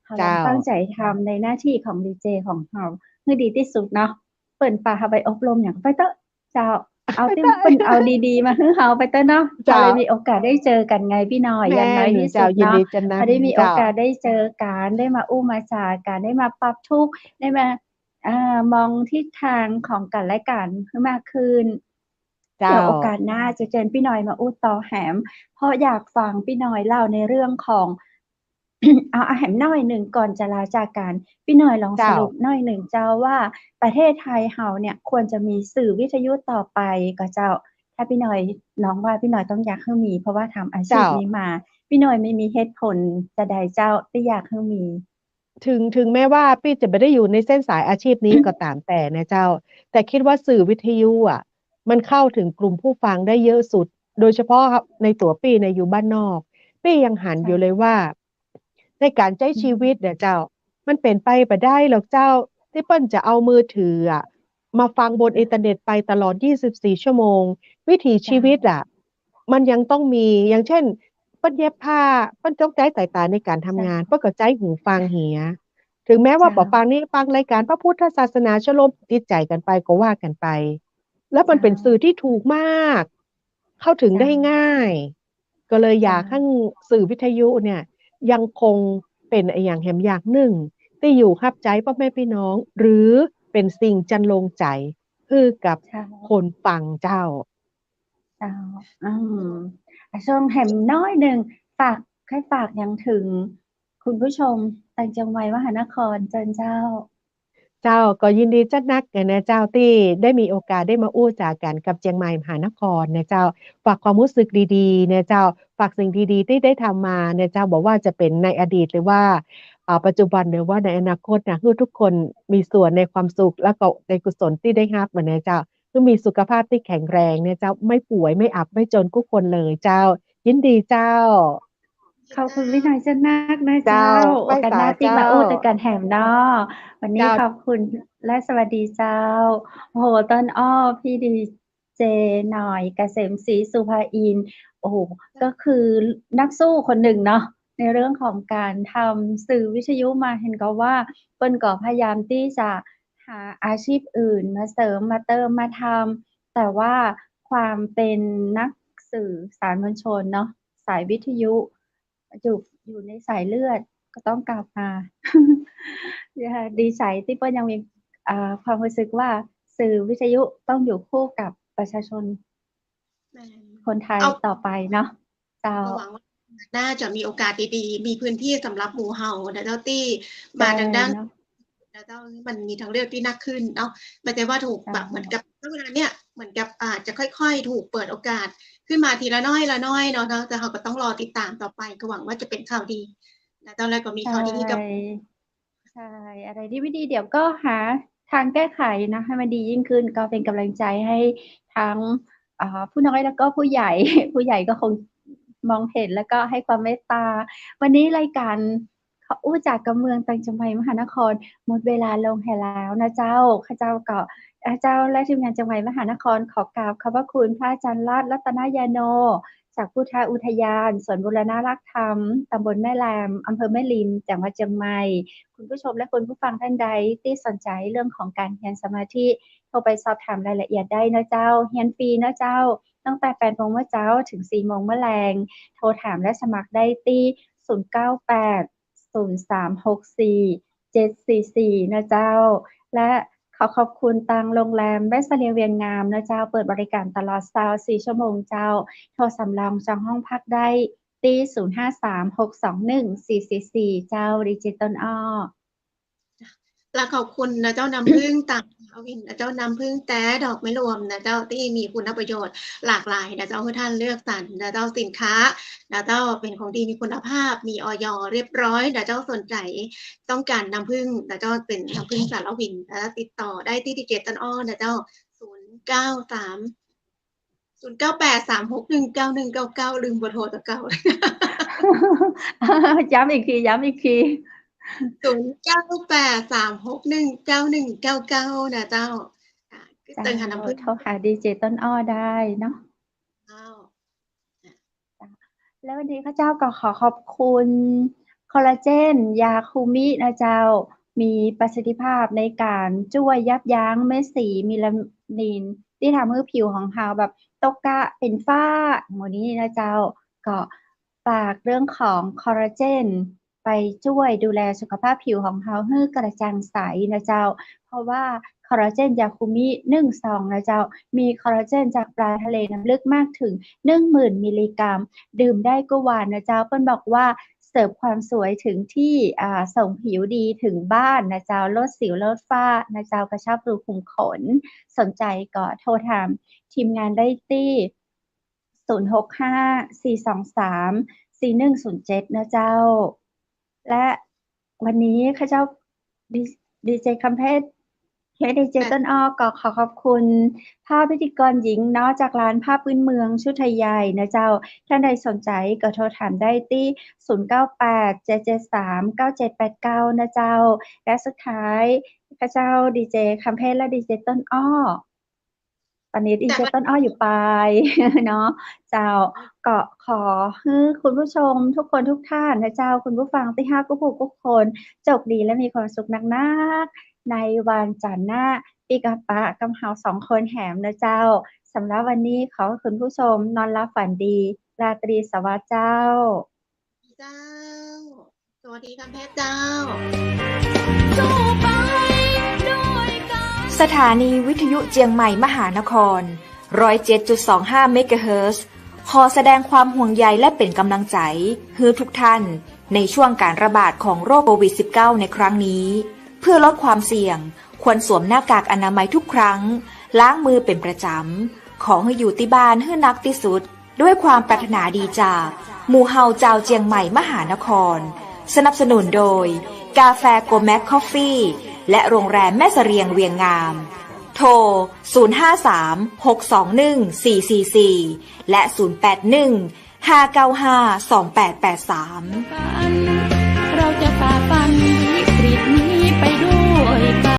[SPEAKER 2] เราล
[SPEAKER 3] เจ้า
[SPEAKER 2] องตั้งใจทำในหน้าที่ของดีเจของเราให้ดีที่สุดเนาะ เปิ้นพาเราไปอบรมหยังไปเถอะเจ้า เอา
[SPEAKER 3] ไป
[SPEAKER 2] ที่
[SPEAKER 3] เถอะ
[SPEAKER 2] เปิ้นเอาดี ๆ มาให้เราไปเถอะเนาะ เรา
[SPEAKER 3] เจ้า
[SPEAKER 2] เลยมีโอกาสได้เจอกันไงพี่หน่อย
[SPEAKER 3] แม
[SPEAKER 2] อย่างน้
[SPEAKER 3] ่
[SPEAKER 2] อย
[SPEAKER 3] น
[SPEAKER 2] ที่
[SPEAKER 3] เจ้า
[SPEAKER 2] สุด
[SPEAKER 3] ยิน
[SPEAKER 2] เนาะ
[SPEAKER 3] ดีจะน
[SPEAKER 2] เราได้มี
[SPEAKER 3] ำ
[SPEAKER 2] โอ
[SPEAKER 3] เจ้า
[SPEAKER 2] กาสได้เจอกัน ได้มาอู้มาจากัน ได้มาปรับทุกข์ ได้มามองทิศทางของกันและกันให้มากขึ้น
[SPEAKER 3] เจ้า
[SPEAKER 2] เดี๋ยวโอกาสหน้าจะเชิญพี่หน่อยมาอู้ต่อแหม เพราะอยากฟังพี่หน่อยเล่าในเรื่องของ แหมหน่อยหนึ่งก่อนจะลาจากกัน พี่หน่อยลอง
[SPEAKER 3] เจ้า
[SPEAKER 2] สรุปหน่อยหนึ่งเจ้าว่า ประเทศไทยเราเนี่ยควรจะมีสื่อวิทยุต่อไปก็เจ้า ถ้าพี่หน่อย น้องว่าพี่หน่อยต้องอยากให้มี เพราะว่าทำอาชี
[SPEAKER 3] เจ้า
[SPEAKER 2] พนี้มา พี่หน่อยไม่มีเหตุผลจะใดเจ้าที่อยากให้มี
[SPEAKER 3] ถึงแม้ว่าปี้จะไม่ได้อยู่ในเส้นสายอาชีพนี้ ก็ตามแต่นะเจ้า แต่คิดว่าสื่อวิทยุอะ มันเข้าถึงกลุ่มผู้ฟังได้เยอะสุด โดยเฉพาะในตัวปี้เนี่ยอยู่บ้านนอก ปี้ยังหัน
[SPEAKER 2] ค่ะ
[SPEAKER 3] อยู่เลยว่า ในการใช้
[SPEAKER 2] อื
[SPEAKER 3] ชี
[SPEAKER 2] ม
[SPEAKER 3] วิตเนี่ยเจ้า มันเป็นไปบ่ได้หรอกเจ้า ที่เปิ้นจะเอามือถืออะมาฟังบนอินเทอร์เน็ตไปตลอด 24 ชั่วโมง วิถีชี
[SPEAKER 2] เจ้า
[SPEAKER 3] วิตอะ มันยังต้องมี อย่างเช่น เปิ้นเย็บผ้า เปิ้นต้องใช้สายตาในการทำ
[SPEAKER 2] เจ้า
[SPEAKER 3] งาน เปิ้นก็ใช้หูฟังเหีย ถึงแม้ว่า
[SPEAKER 2] เจ้า
[SPEAKER 3] บ่ฟังนี่ฟังรายการพระพุทธศาสนาชโลมจิตใจกันไปก็ว่ากันไป แล้วมัน
[SPEAKER 2] เจ้า
[SPEAKER 3] เป็นสื่อที่ถูกมาก เข้าถึง
[SPEAKER 2] เจ้า
[SPEAKER 3] ได้ง่าย ก็เลยอยา
[SPEAKER 2] เจ้า
[SPEAKER 3] กให้สื่อวิทยุเนี่ย ยังคงเป็นอย่างแหมอย่างหนึ่ง ที่อยู่รับใจพ่อแม่พี่น้อง หรือเป็นสิ่งจันลงใจคือกับ
[SPEAKER 2] เจ้า
[SPEAKER 3] คนฟังเจ้า
[SPEAKER 2] เจ้า ช่วงแหมน้อยหนึ่ง ฝากหยังถึงคุณผู้ชมต่างจังหวัดมหานครเชิญเจ้า
[SPEAKER 3] เจ้า ก็ยินดีจัดนักนะเจ้า ที่ได้มีโอกาสได้มาอู้จากันกับเชียงใหม่มหานครนะเจ้า ฝากความรู้สึกดีๆนะเจ้า ฝากสิ่งดีๆที่ได้ทำมานะเจ้า บอกว่าจะเป็นในอดีตหรือว่า ปัจจุบันหรือว่าในอนาคตนะให้ทุกคนมีส่วนในความสุข แล้วก็ในกุศลที่ได้รับอะนะเจ้า คือมีสุขภาพที่แข็งแรงเนี่ยเจ้า ไม่ป่วย ไม่อับ ไม่จนทุกคนเลยเจ้า ยินดีเจ้า
[SPEAKER 2] ขอบคุณพี่หน่อยจะนักนะเจ้า
[SPEAKER 3] เจ้า
[SPEAKER 2] โอกาสหน้า
[SPEAKER 3] ไป
[SPEAKER 2] ที่
[SPEAKER 3] เจ้า
[SPEAKER 2] มาอู้แต่กันแหมเนาะวันนี้
[SPEAKER 3] เจ้า
[SPEAKER 2] ขอบคุณและสวัสดีเจ้า โอ้โหต้นอ้อพี่ดีเจหน่อยเกษมศรีสุภาอินทร์โอ้โหก็คือนักสู้คนหนึ่งเนาะในเรื่องของการทำสื่อวิทยุมาเห็นก็ว่าเปิ้นก็พยายามที่จะหาอาชีพอื่นมาเสริมมาเติมมาทำแต่ว่าความเป็นนักสื่อสารมวลชนเนาะสายวิทยุอยู่ในสายเลือดก็ต้องกลับมา ดีใจที่เปิ้ลยังมีความรู้สึกว่าสื่อวิทยุต้องอยู่คู่กับประชาชน
[SPEAKER 4] แม่น
[SPEAKER 2] คนไทย
[SPEAKER 4] เอา
[SPEAKER 2] ต่อไปเนาะเจ้า
[SPEAKER 4] ก็หวังว่าน่าจะมีโอกาสดีๆ มีพื้นที่สำหรับหมู่เฮานะเจ้าที่มาทางด้าน
[SPEAKER 2] เนาะ
[SPEAKER 4] แล้วเจ้ามันมีทางเลือกที่น่าขึ้นเนาะไม่ใช่ว่าถูก
[SPEAKER 2] ใช่
[SPEAKER 4] แบบเหมือนกับเวลาเนี้ยเหมือนกับอาจจะค่อยๆ ถูกเปิดโอกาสขึ้นมาทีละน้อยละน้อยเนาะแต่เราก็ต้องรอติดตามต่อไปก็หวังว่าจะเป็นข่าวดีแล้วตอนแรกก็มี
[SPEAKER 2] ใช่
[SPEAKER 4] ข่าวดีกับ
[SPEAKER 2] ใช่ อะไรที่ไม่ดีเดี๋ยวก็หาทางแก้ไขนะให้มันดียิ่งขึ้นก็เป็นกำลังใจให้ทั้งผู้น้อยแล้วก็ผู้ใหญ่ ผู้ใหญ่ก็คงมองเห็นแล้วก็ให้ความเมตตา วันนี้รายการอู้จากกับเมืองต่างจังหวัดมหานครหมดเวลาลงแล้วนะเจ้าข้าเจ้าก็เจ้าและทีมงานจังหวัดมหานครขอกราบขอบพระคุณพระอาจารย์รัตนยาโน จากพุทธอุทยานสวนบูรณรักธรรมตำบลแม่แลมอำเภอแม่ริมจังหวัดเชียงใหม่คุณผู้ชมและคุณผู้ฟังท่านใดที่สนใจเรื่องของการเรียนสมาธิโทรไปสอบถามรายละเอียดได้นะเจ้าเรียนฟรีนะเจ้าตั้งแต่ 8 โมงเมื่อเช้าถึง 4 โมงเมื่อแลงโทรถามและสมัครได้ที่ 098-0364-744 นะเจ้าและขอบคุณตังโรงแรมแวสเลียเวียงงามนะเจ้าเปิดบริการตลอด24 ชั่วโมงเจ้าโทรสำรองจองห้องพักได้ที่ 053-621-444 เจ้าดิจิตอลอ้อ
[SPEAKER 4] และขอบคุณนะเจ้าน้ำผึ้งต่างวินนะเจ้าน้ำผึ้งแต่ดอกไม่รวมนะเจ้าที่มีคุณประโยชน์หลากหลายนะเจ้าให้ท่านเลือกสรรนะเจ้าสินค้านะเจ้าเป็นของดีมีคุณภาพมีอย.เรียบร้อยนะเจ้าสนใจต้องการน้ำผึ้งนะเจ้าเป็นน้ำผึ้งสารวินนะติดต่อได้ที่ดิเจตันอ้อนะเจ้า0983619199ลืมเบอร์โทรตะเก่า
[SPEAKER 2] ย้ำอีกที
[SPEAKER 4] 0983619199นะเจ้าเติมหาน้ำผึ้ง
[SPEAKER 2] โทรหาดีเจต้นอ้อได้เนาะ
[SPEAKER 4] เจ้า
[SPEAKER 2] แล้ววันนี้ข้าเจ้าก็ขอขอบคุณคอลลาเจนยาคูมินะเจ้ามีประสิทธิภาพในการช่วยยับยั้งเม็ดสีเมลานินที่ทำให้ผิวของเราแบบตกกระเป็นฝ้าหมดนี้นะเจ้าก็ฝากเรื่องของคอลลาเจนไปช่วยดูแลสุขภาพผิวของเราให้กระจ่างใสนะเจ้าเพราะว่าคอลลาเจนยาคูมิ1 ซองนะเจ้ามีคอลลาเจนจากปลาทะเลน้ำลึกมากถึง 10,000 มิลลิกรัมดื่มได้ก็หวานนะเจ้าเปิ้ลบอกว่าเสิร์ฟความสวยถึงที่ส่งผิวดีถึงบ้านนะเจ้าลดสิวลดฝ้านะเจ้ากระชับรูขุมขนสนใจก็โทรถามทีมงานได้ที่065-423-4107นะเจ้าและวันนี้ข้าเจ้าดีเจคำเพชรดีเจต้นอ้อก็ขอขอบคุณภาพพิธีกรหญิงเนาะจากร้านภาพพื้นเมืองชุดไทยใหญ่นะเจ้าท่านใดสนใจก็โทรถามได้ที่098-773-9789นะเจ้าและสุดท้ายข้าเจ้าดีเจคำเพชรและดีเจต้นอ้อตอนนี้ดีเจต้นอ้ออยู่ปลายเนาะเจ้าก็ขอให้คุณผู้ชมทุกคนทุกท่านนะเจ้าคุณผู้ฟังที่ฮักทุกคนโชคดีและมีความสุขนักๆในวันจันทร์หน้าปีกะปะกำเฮา2 คนแหมนะเจ้าสำหรับวันนี้ขอให้คุณผู้ชมนอนหลับฝันดีราตรีสวัสดิ์เจ้า
[SPEAKER 4] สวัสดีค่ะแพทย์เจ้า
[SPEAKER 1] สถานีวิทยุเจียงใหม่มหานคร 107.25 เมกะเฮิรตซ์ขอแสดงความห่วงใยและเป็นกำลังใจให้ทุกท่านในช่วงการระบาดของโรคโควิด -19 ในครั้งนี้เพื่อลดความเสี่ยงควรสวมหน้ากากอนามัยทุกครั้งล้างมือเป็นประจำขอให้อยู่ที่บ้านให้นักที่สุดด้วยความปรารถนาดีจากหมู่เฮาเจ้าเจียงใหม่มหานครสนับสนุนโดยกาแฟโกแมคคอฟฟี่และโรงแรมแม่เสรียงเวียงงามโทร 053-621-444 และ 081-522-788 595 2883